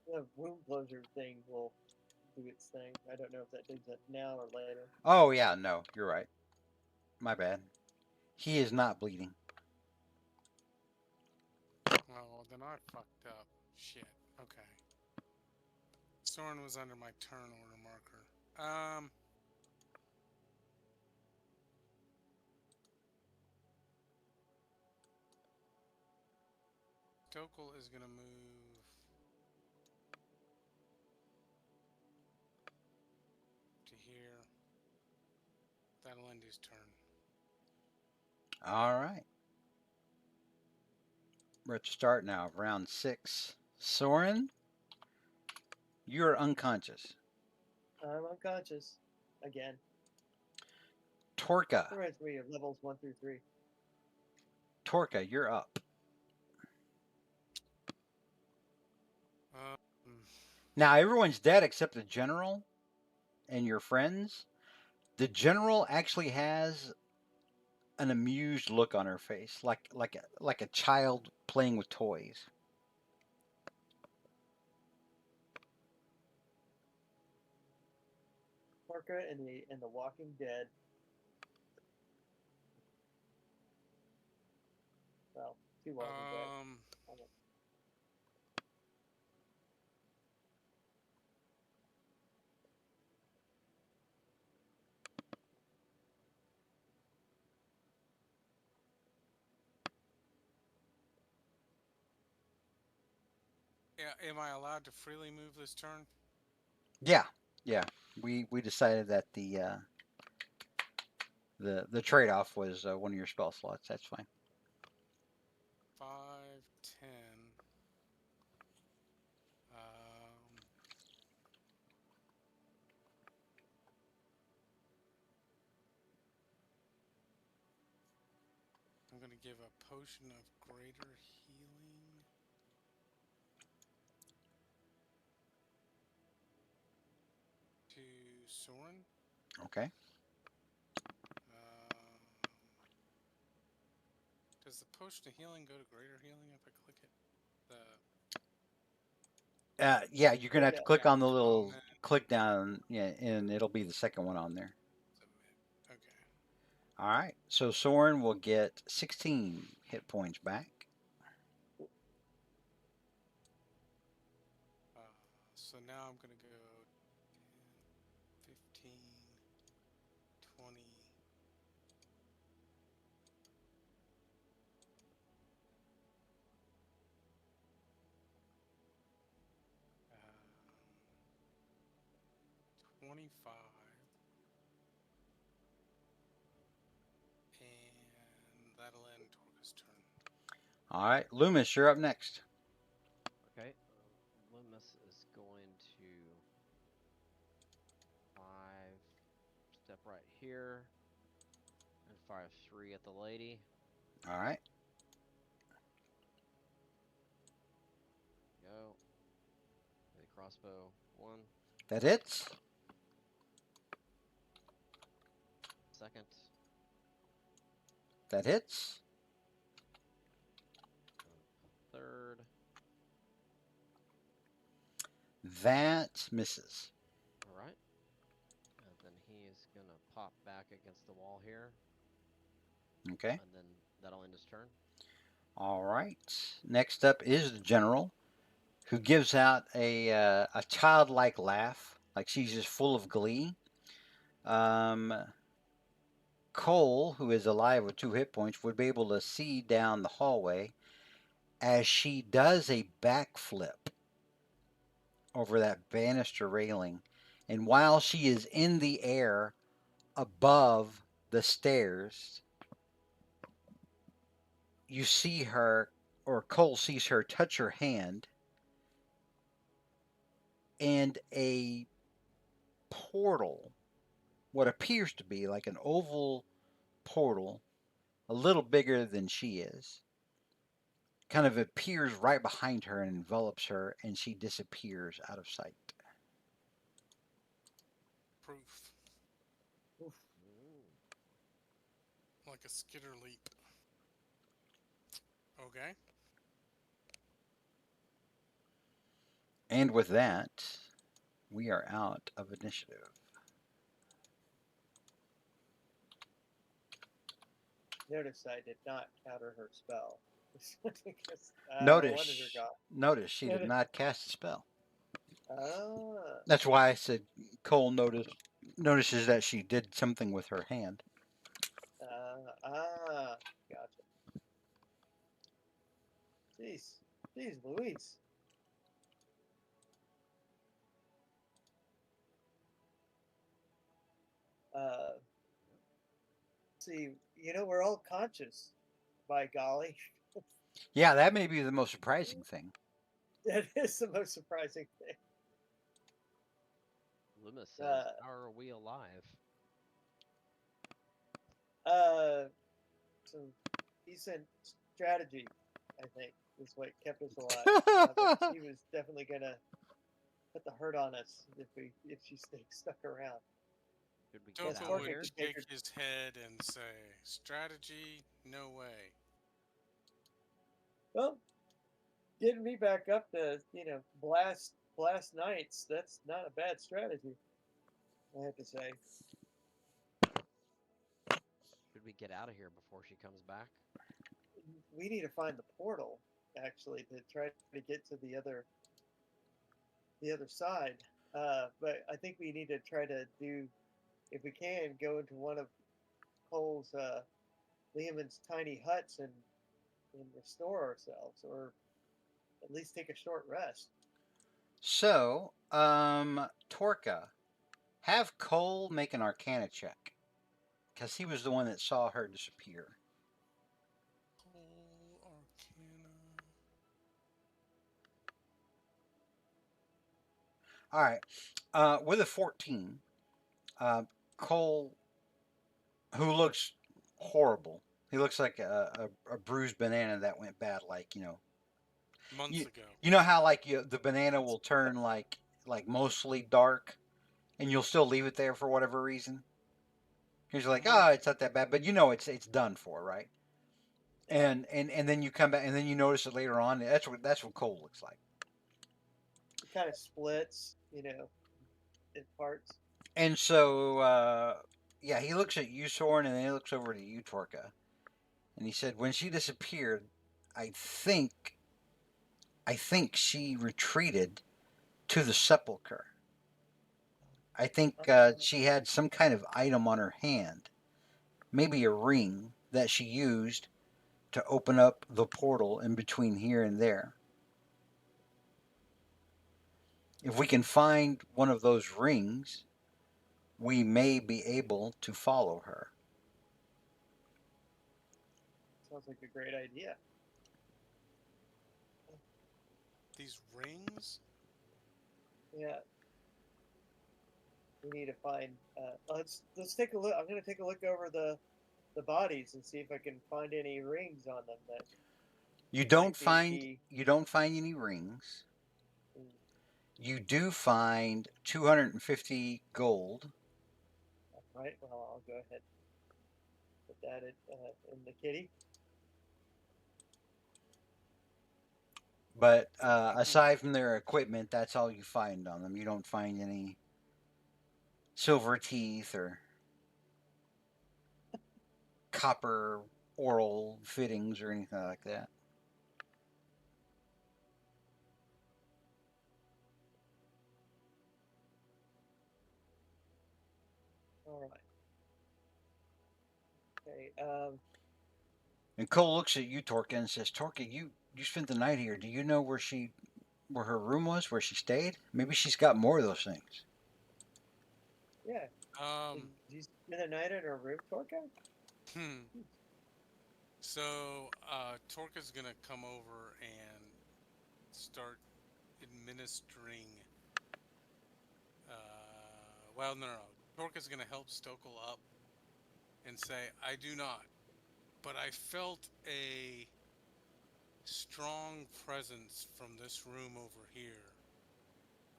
The wound closure thing will do its thing. I don't know if that does it now or later. Oh, yeah, no, you're right. My bad. He is not bleeding. Oh, then I fucked up. Shit. Okay. Soren was under my turn order marker. Stokel is gonna move to here. That'll end his turn. All right. We're at the start now of round 6. Soren, you're unconscious. I'm unconscious again. Torka, Reminds me of levels 1 through 3. Torka, you're up. Um, Now, everyone's dead except the general and your friends. The general actually has an amused look on her face, like a child playing with toys. Orca and the Walking Dead. Well, 2 Walking Dead. yeah, am I allowed to freely move this turn? Yeah, yeah. We decided that the trade off was one of your spell slots. That's fine. 5, 10. I'm gonna give a potion of greater healing to Soren. Okay. Does the potion of healing go to greater healing if I click it? Yeah, you're gonna have to click on the Oh, little man. click down, yeah, and it'll be the second one on there. Submit. Okay. All right. So Soren will get 16 hit points back. So now I'm gonna go 10, 15, 20. 25, and that'll end Torga's turn. All right, Loomis, you're up next. Okay, Loomis is going to 5 step right here and fire 3 at the lady. All right. crossbow 1, That hits. second, That hits. third. That misses. All right. And then he is going to pop back against the wall here. Okay. And then that'll end his turn. All right. Next up is the general, who gives out a childlike laugh, like she's just full of glee. Cole, who is alive with 2 hit points, would be able to see down the hallway as she does a backflip over that banister railing. And while she is in the air above the stairs, you see her, or Cole sees her touch her hand, and a portal, what appears to be like an oval portal, a little bigger than she is, kind of appears right behind her and envelops her, and she disappears out of sight. Proof. Oof. Like a skitter leap. Okay. And with that, we are out of initiative. Notice I did not counter her spell. Because, Notice, one is her god. notice she did not cast a spell. Ah, That's why I said Cole notices that she did something with her hand. gotcha. Jeez, Louise. See, we're all conscious. By golly, Yeah, that may be the most surprising thing. that is the most surprising thing. Loomis says, "How are we alive?" Some decent strategy, I think, is what kept us alive. But she was definitely gonna put the hurt on us if she stayed stuck around. Should we get Toko out of would here? shake his head and say, strategy, no way. Well, getting me back up to blast knights, that's not a bad strategy, I have to say. Should we get out of here before she comes back? We need to find the portal, actually, to try to get to the other side. But I think we need to try to do, if we can, go into one of Cole's Lehman's tiny huts and restore ourselves, or at least take a short rest. So, Torka, have Cole make an Arcana check, because he was the one that saw her disappear. Cole Arcana. All right. With a 14, Cole, who looks horrible, he looks like a bruised banana that went bad, like, Months you, ago. you know how like the banana will turn like mostly dark, and you'll still leave it there for whatever reason. You're like, oh, it's not that bad, but it's done for, right? And then you come back, and then you notice it later on. That's what Cole looks like. It kind of splits, in parts. And so, yeah, he looks at you, Soren, and then he looks over to you, Torka, and he said, when she disappeared, I think she retreated to the sepulcher. I think she had some kind of item on her hand, maybe a ring that she used to open up the portal in between here and there. If we can find one of those rings, we may be able to follow her. Sounds like a great idea. These rings? Yeah. We need to find. Let's take a look. I'm going to take a look over the bodies and see if I can find any rings on them You don't find any rings. Mm. You do find 250 gold, All right. Well, I'll go ahead and put that in the kitty. but aside from their equipment, that's all you find on them. You don't find any silver teeth or copper oral fittings or anything like that. All right. Okay. And Cole looks at you, Torka, and says, "Torka, you spent the night here. Do you know where her room was, where she stayed? Maybe she's got more of those things." Yeah. Um, Did you spend the night in her room, Torka? hmm. So, Torka's gonna come over and start administering. Well, no, no, no. Torka's gonna help Stokel up and say, "I do not, but I felt a strong presence from this room over here."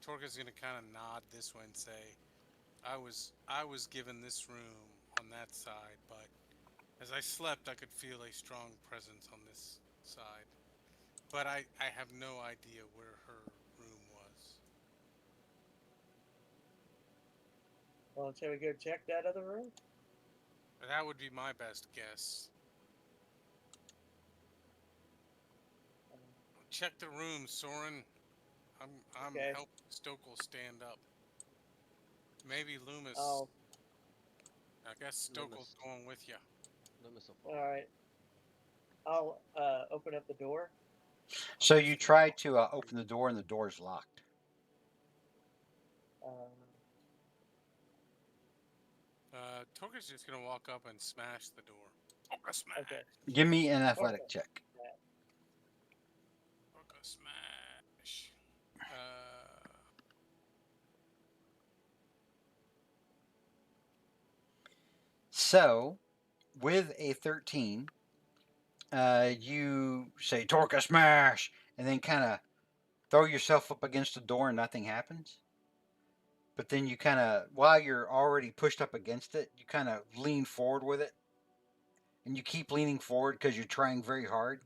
Torka's gonna kind of nod this way and say, "I was given this room on that side, but as I slept, I could feel a strong presence on this side. But I have no idea where her room was." Well, shall we go check that other room? But that would be my best guess. Um, Check the room, Soren. I'm Okay. helping Stokel stand up. Maybe Loomis. I'll. I guess Stokel's Loomis. going with you. Loomis will All follow. right. I'll open up the door. So I'm you just gonna try walk to up open the door, and the door's locked. Torka's just gonna walk up and smash the door. Torka smash. Okay. Give me an athletic Okay. check. Torka smash. So, with a 13, you say "Torka smash," and then kind of throw yourself up against the door, and nothing happens. But then you kind of, while you're already pushed up against it, you kind of lean forward with it, and you keep leaning forward because you're trying very hard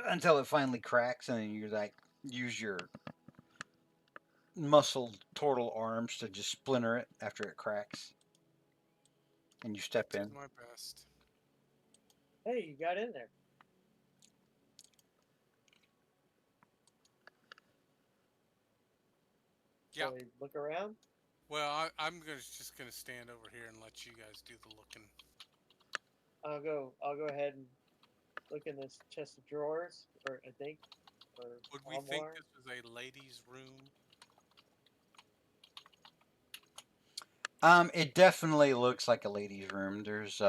until it finally cracks, and then you like use your muscled turtle arms to just splinter it after it cracks, and you step did in. my best. Hey, you got in there. Yep. Shall we look around? Well, I'm just gonna stand over here and let you guys do the looking. I'll go ahead and look in this chest of drawers, or I think, or Would we think armoire. this was a lady's room? It definitely looks like a lady's room. There's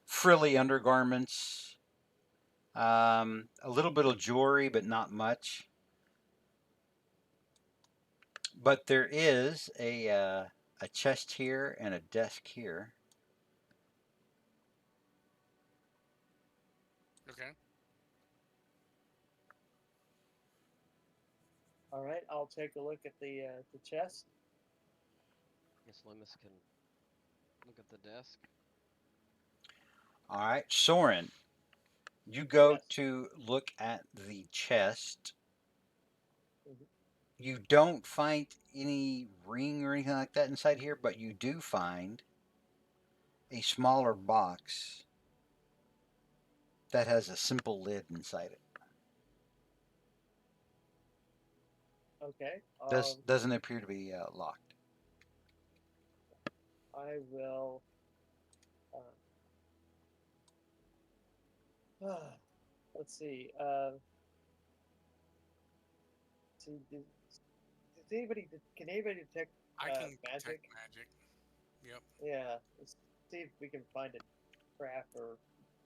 frilly undergarments, a little bit of jewelry, but not much. But there is a chest here and a desk here. Okay. All right, I'll take a look at the chest. Guess Loomis can look at the desk. All right, Soren, you go Yes. to look at the chest. Mhm. You don't find any ring or anything like that inside here, but you do find a smaller box that has a simple lid inside it. Okay. Doesn't appear to be locked. I will. Let's see. See, can anybody detect I can magic? detect magic. Yep. Yeah. Let's see if we can find a trap or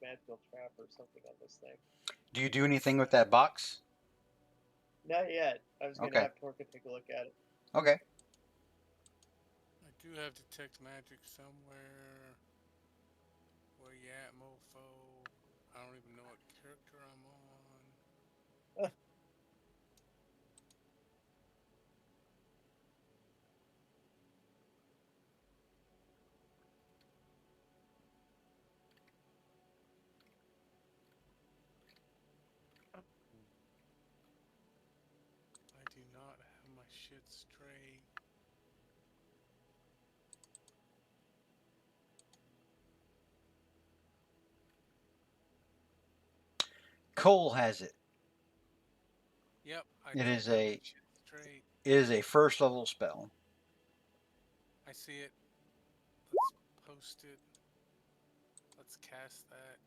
magical trap or something on this thing. Do you do anything with that box? Not yet. I was gonna Okay. have Torka take a look at it. Okay. I do have detect magic somewhere. Where you at, mofo? I don't even know what character I'm on. shit straight. Cole has it. Yep, I It told is him to a get shit straight. it is a first level spell. I see it. Let's post it. Let's cast that.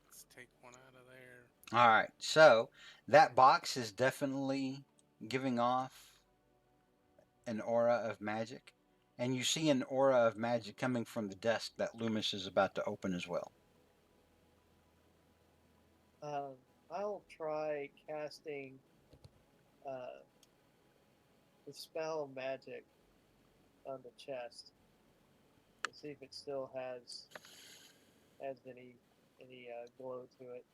Let's take one out of there. All right. So that box is definitely giving off an aura of magic, and you see an aura of magic coming from the desk that Loomis is about to open as well. I'll try casting the spell magic on the chest. Let's see if it still has any glow to it.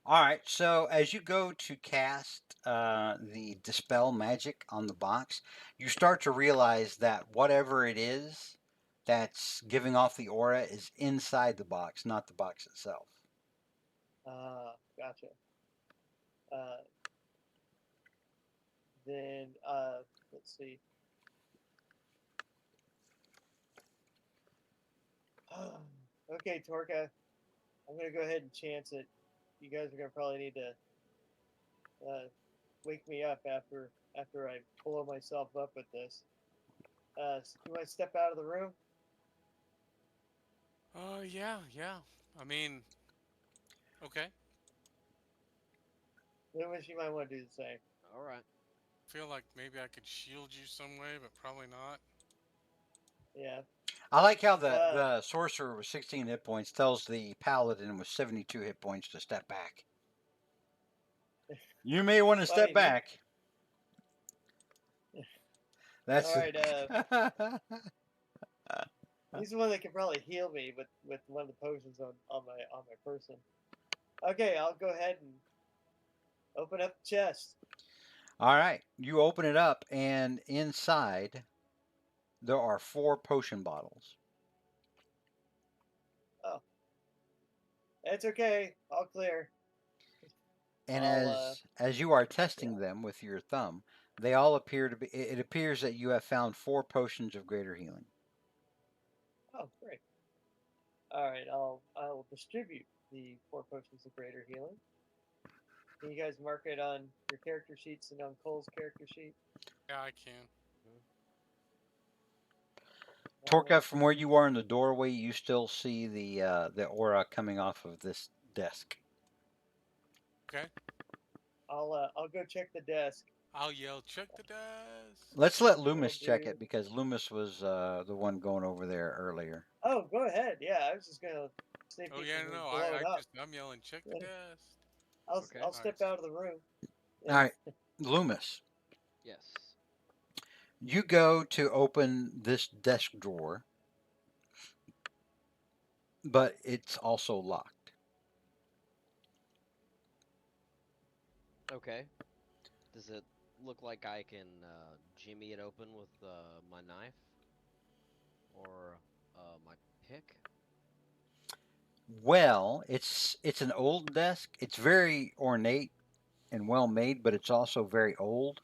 All right. So as you go to cast the dispel magic on the box, you start to realize that whatever it is that's giving off the aura is inside the box, not the box itself. Gotcha. Then let's see. Okay, Torka, I'm gonna go ahead and chance it. You guys are gonna probably need to wake me up after I pull myself up with this. Do I step out of the room? Yeah. I mean, okay. Loomis, you might want to do the same. All right. Feel like maybe I could shield you some way, but probably not. Yeah. I like how the sorcerer with 16 hit points tells the paladin with 72 hit points to step back. You may want to Well, I step mean, back. That's all right. He's the one that can probably heal me with one of the potions on my person. Okay, I'll go ahead and open up the chest. all right. You open it up, and inside there are 4 potion bottles. Oh, it's okay. All clear. And I'll as you are testing yeah. them with your thumb, they all appear to be. It appears that you have found 4 potions of greater healing. Oh, great. All right, I'll distribute the 4 potions of greater healing. Can you guys mark it on your character sheets and on Cole's character sheet? Yeah, I can. Torka, from where you are in the doorway, you still see the aura coming off of this desk. Okay. I'll go check the desk. I'll yell, check the desk. Let's let Will Loomis check do. it because Loomis was the one going over there earlier. Oh, go ahead. Yeah, I was just gonna see if Oh you yeah, can no, blow it up. I'm yelling, check the desk. Okay. I'll step Nice. out of the room. All right, Loomis, Yes. you go to open this desk drawer, but it's also locked. Okay. Does it look like I can jimmy it open with my knife or my pick? Well, it's an old desk. It's very ornate and well made, but it's also very old,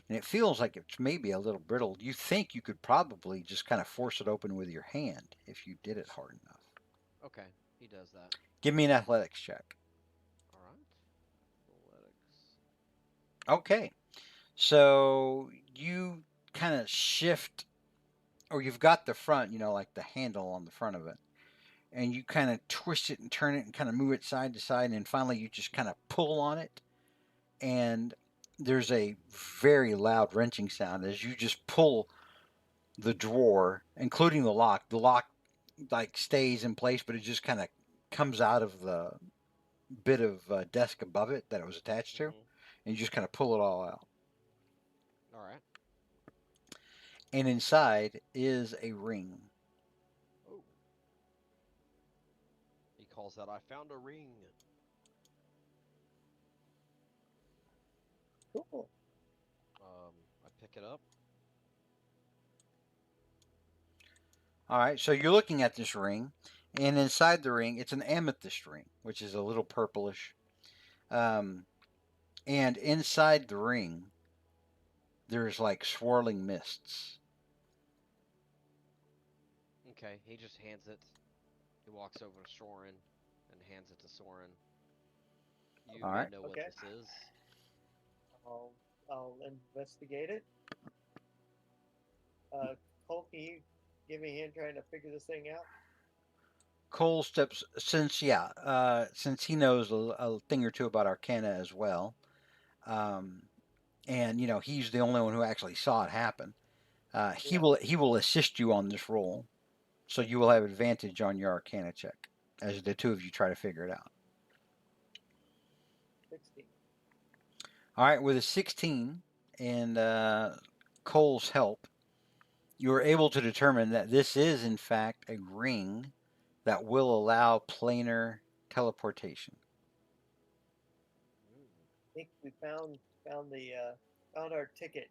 and it feels like it's maybe a little brittle. You think you could probably just kind of force it open with your hand if you did it hard enough. Okay, he does that. Give me an athletics check. All right. Athletics. Okay. So you kind of shift, or you've got the front, like the handle on the front of it, and you kind of twist it and turn it and kind of move it side to side, and finally you just kind of pull on it, and there's a very loud wrenching sound as you just pull the drawer, including the lock. The lock like stays in place, but it just kind of comes out of the bit of desk above it that it was attached to, and you just kind of pull it all out. All right. And inside is a ring. Oh. He calls out, I found a ring. Cool. I pick it up. All right, so you're looking at this ring, and inside the ring, it's an amethyst ring, which is a little purplish. And inside the ring there's like swirling mists. Okay, he just hands it. He walks over to Soren and hands it to Soren. You All may right. know what Okay. this is. I'll investigate it. Cole, can you give me a hand trying to figure this thing out? Cole steps since since he knows a thing or two about Arcana as well, um, and he's the only one who actually saw it happen. Yeah. He will assist you on this roll, so you will have advantage on your Arcana check as the two of you try to figure it out. 16. All right, with a 16 and Cole's help, you are able to determine that this is in fact a ring that will allow planar teleportation. Mm. I think we found our ticket,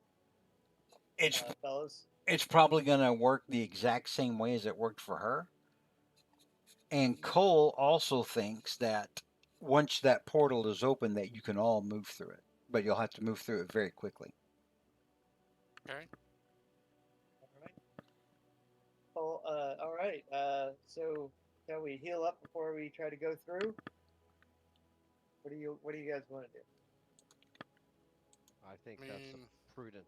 It's fellas. it's probably going to work the exact same way as it worked for her. And Cole also thinks that once that portal is open, that you can all move through it, but you'll have to move through it very quickly. Okay. All right. Oh, all right. So shall we heal up before we try to go through? What do you guys want to do? I think I that's mean, a prudent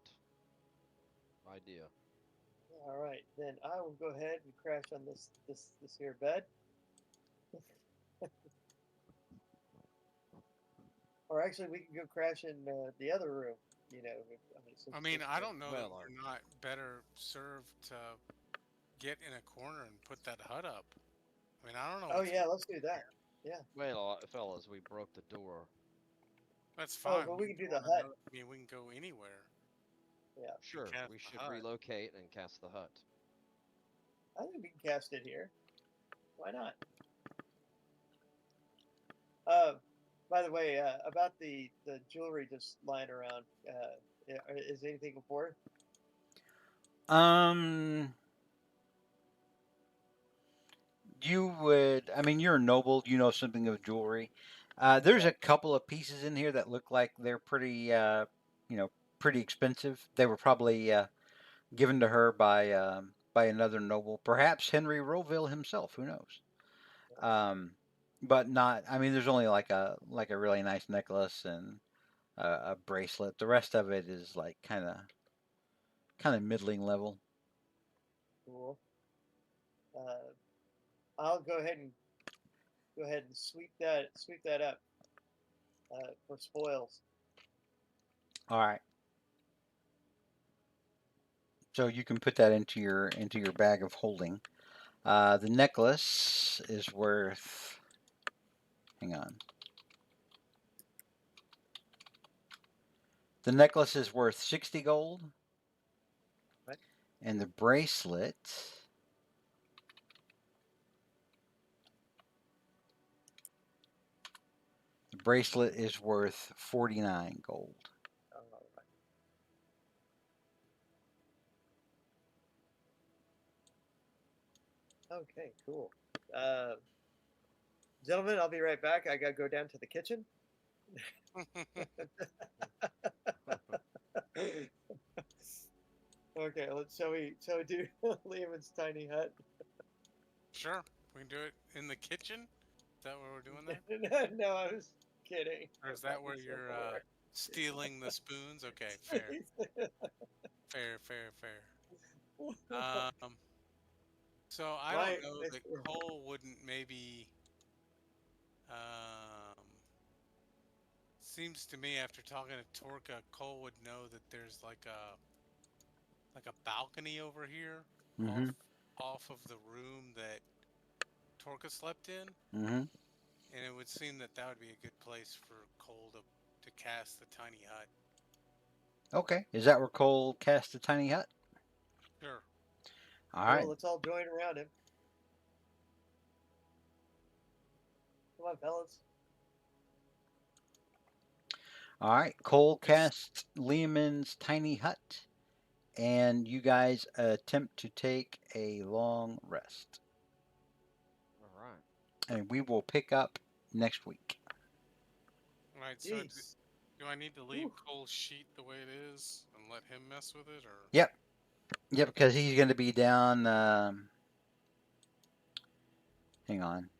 idea. All right, then I will go ahead and crash on this here bed. Or actually, we can go crash in the other room. Since I mean, this I thing. don't know that Well, we're not better served to get in a corner and put that hut up. I mean, I don't know Oh what's yeah, let's do that. Yeah. well, fellas, we broke the door. that's Oh, fine. but we can do go the on hut. another- I mean, we can go anywhere. Yeah, Sure, Cast we the should hut. relocate and cast the hut. I think we can cast it here. Why not? Uh, by the way, about the jewelry just lying around. Is anything important? Um, I mean, you're a noble. You know something of jewelry. There's Yeah. a couple of pieces in here that look like they're pretty, pretty expensive. They were probably given to her by another noble, perhaps Henry Roville himself. Who knows? Um, but not. I mean, there's only like a really nice necklace and a bracelet. The rest of it is like kind of middling level. Cool. Uh, I'll go ahead and sweep that up for spoils. All right. So you can put that into your bag of holding. The necklace is worth. Hang on. The necklace is worth 60 gold, Right? and the bracelet. The bracelet is worth 49 gold. All right. Okay, cool. Gentlemen, I'll be right back. I gotta go down to the kitchen. Okay, shall we do Lehman's tiny hut? Sure, we can do it in the kitchen. Is that where we're doing that? No, I was kidding. Or is About that where the you're silverware. stealing the spoons? Okay, fair, fair, fair, fair. Um, so I My, don't know that Cole wouldn't maybe. Um, seems to me after talking to Torka, Cole would know that there's like a balcony over here off Mm-hmm. off of the room that Torka slept in, Mm-hmm. and it would seem that that would be a good place for Cole to cast the tiny hut. Okay. Is that where Cole cast the tiny hut? Sure. All well, right. let's all join around him. Come on, fellas. All right. Cole It's casts Lehman's tiny hut, and you guys attempt to take a long rest. All right. And we will pick up next week. right. So Jeez. do I need to leave Whew. Cole's sheet the way it is and let him mess with it, or Yep. Yep, because he's going to be down. Hang on.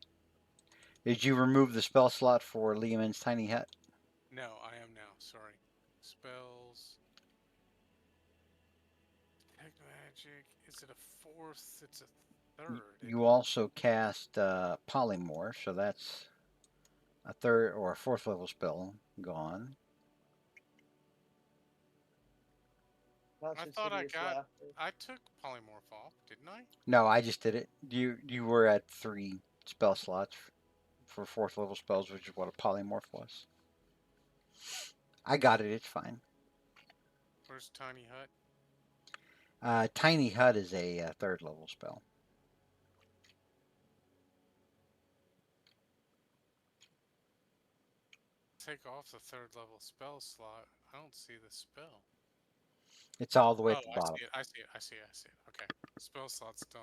Did you remove the spell slot for Lehman's tiny hut? no? I am now. Sorry. Spells. Detect magic. Is it a fourth? It's a third. You also cast polymorph, so that's a third or a fourth level spell gone. I Constant thought I hideous got. laughter. I took polymorph off, didn't I? No, I just did it. You were at 3 spell slots for fourth level spells, which is what a polymorph was. I got it. It's fine. Where's tiny hut? Tiny hut is a third level spell. Take off the third level spell slot. I don't see the spell. It's all the way Oh, at the I bottom. see it. I see it. I see it. I see it. Okay. Spell slot's done.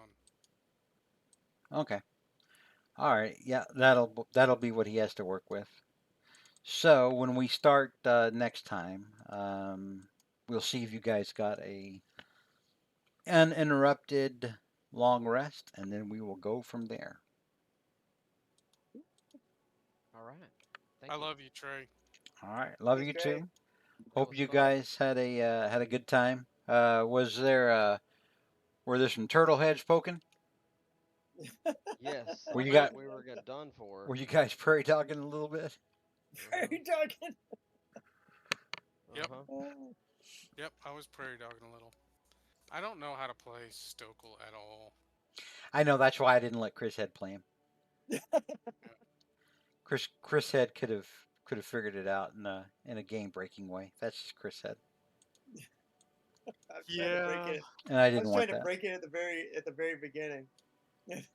Okay. All right. Yeah, that'll be what he has to work with. So when we start next time, we'll see if you guys got a uninterrupted long rest, and then we will go from there. All right. Thank I you. love you, Trey. All right. Love Thanks, you Trey. too. That Hope was you fun. guys had a good time. Was there were there some turtle heads poking? Yes, Were I you thought got we were get done for. were you guys prairie dogging a little bit? Very talking. Yep. Uh-huh. Yep. I was prairie dogging a little. I don't know how to play Stokel at all. I know that's why I didn't let Chris Head play him. Chris Head could have figured it out in a game breaking way. That's just Chris Head, I was trying to break Yeah. it. and I I didn't was want trying to that. break it at the very beginning. And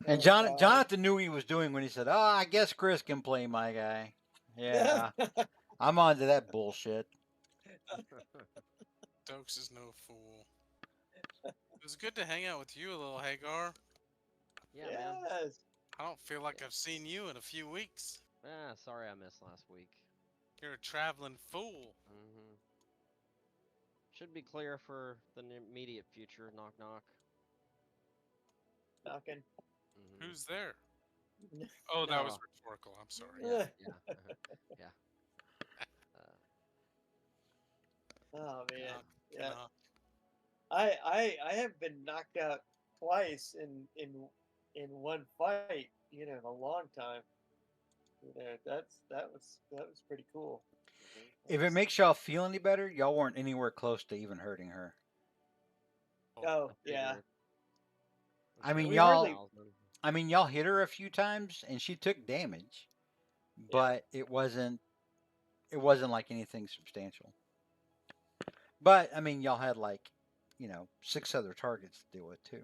Oh, God. Jonathan knew what he was doing when he said, "Oh, I guess Chris can play my guy." Yeah, I'm on to that bullshit. Stokes is no fool. It was good to hang out with you a little, Hagar. Yeah, man. Yes. I don't feel like Yeah. I've seen you in a few weeks. Sorry I missed last week. You're a traveling fool. Mm-hmm. Should be clear for the immediate future. Knock knock. Knocking. Mm-hmm. Who's there? Oh, that was No. rhetorical. I'm sorry. Yeah. Yeah. Yeah. Oh man. Knock, Yeah. knock. I have been knocked out twice in one fight, in a long time. That was pretty cool. If it makes y'all feel any better, y'all weren't anywhere close to even hurting her. Oh I yeah. figured. I mean, We y'all. hardly I mean, y'all hit her a few times, and she took damage, but it wasn't like anything substantial. But I mean, y'all had like, 6 other targets to deal with too,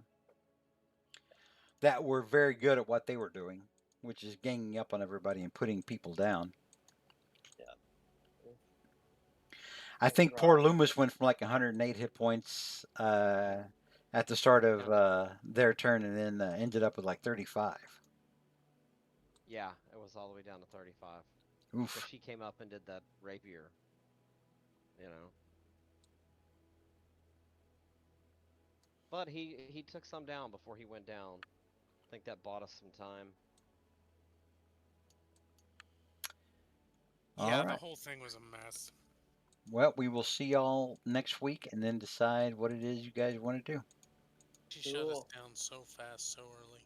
that were very good at what they were doing, which is ganging up on everybody and putting people down. Yeah. I think poor Loomis went from like 108 hit points at the start of their turn, and then ended up with like 35. Yeah, it was all the way down to 35. Oof. Because she came up and did that rapier. But he took some down before he went down. I think that bought us some time. Yeah, All the right. whole thing was a mess. Well, we will see y'all next week, and then decide what it is you guys want to do. She shut us down so fast, so early.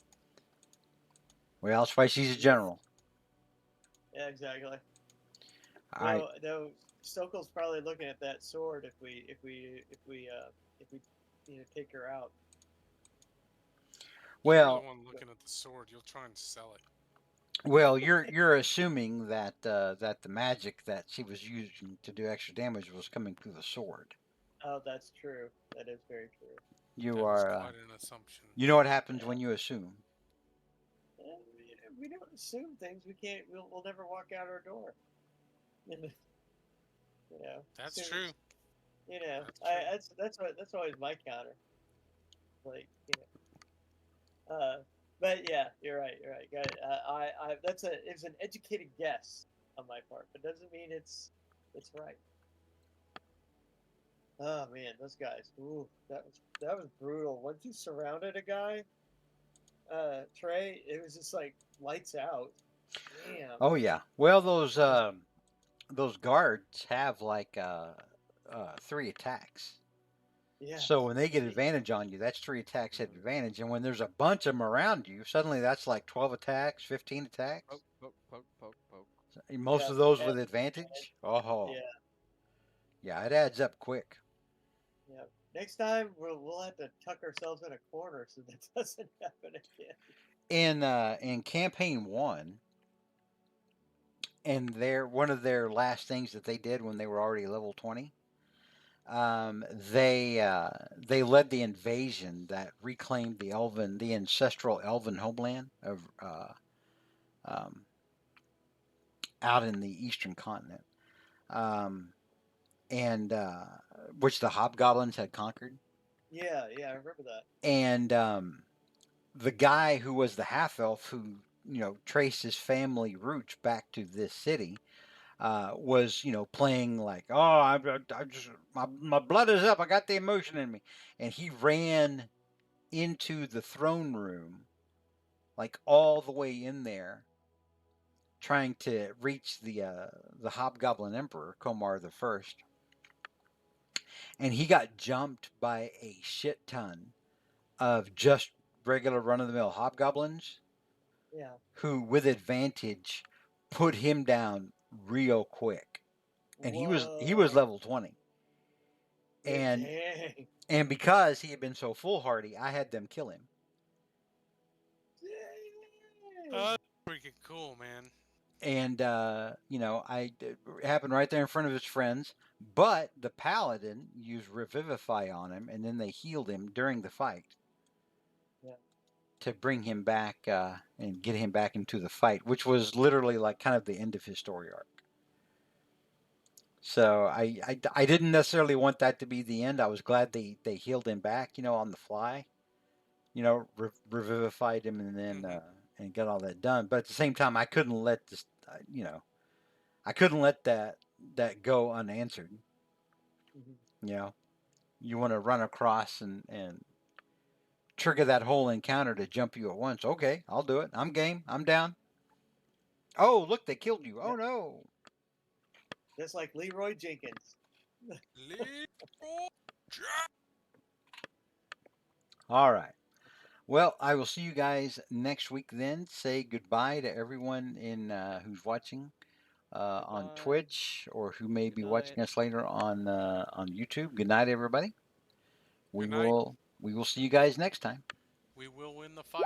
Well, that's why she's a general. Yeah, exactly. All right. No, Stokel's probably looking at that sword if we take her out. You're the Well, one looking at the sword. You'll try and sell it. well, you're assuming that that the magic that she was using to do extra damage was coming through the sword. Oh, that's true. That is very true. You That are. is quite an assumption. You know what happens when you assume. We don't assume things. We can't. We'll never walk out our door. That's soon true. as- that's always my counter. Like but yeah, you're right. Got it. It's an educated guess on my part, but doesn't mean it's right. Oh man, those guys. Ooh, that was brutal. Once you surrounded a guy, Trey, it was just like lights out. Damn. Oh yeah. Well, those guards have like 3 attacks. Yeah. So when they get Jeez. advantage on you, that's 3 attacks at advantage. And when there's a bunch of them around you, suddenly that's like 12 attacks, 15 attacks. Poke, poke, poke, poke, poke. Most Yeah. of those And, with advantage. Oh, yeah. yeah, it adds up quick. Yeah. Next time we'll have to tuck ourselves in a corner so that doesn't happen again. In campaign 1, and one of their last things that they did when they were already level 20, they led the invasion that reclaimed the ancestral elven homeland of um, out in the eastern continent, um, and which the hobgoblins had conquered. Yeah, yeah, I remember that. And the guy who was the half elf who traced his family roots back to this city was playing like, oh, I just my blood is up, I got the emotion in me, and he ran into the throne room, like all the way in there, trying to reach the hobgoblin emperor Komar the First, and he got jumped by a shit ton of just regular run of the mill hobgoblins Yeah. who, with advantage, put him down real quick. And he was Whoa. level 20. Yeah, And dang. and because he had been so foolhardy, I had them kill him. Dang. That's freaking cool, man. And it happened right there in front of his friends. But the paladin used revivify on him, and then they healed him during the fight Yeah. to bring him back and get him back into the fight, which was literally like kind of the end of his story arc. So I didn't necessarily want that to be the end. I was glad they healed him back, on the fly, revivified him, and then Hmm. and got all that done. But at the same time, I couldn't let this, I couldn't let that go unanswered. Mhm. You know, you want to run across and trigger that whole encounter to jump you at once. Okay, I'll do it. I'm game. I'm down. Oh, look, they killed you. Yeah. Oh no. Just like Leroy Jenkins. Leroy Jack- All right. Well, I will see you guys next week then. Say goodbye to everyone in who's watching on Goodbye. Twitch or who may Good be night. watching us later on YouTube. Good night, everybody. We Good night. will we will see you guys next time. We will win the fight.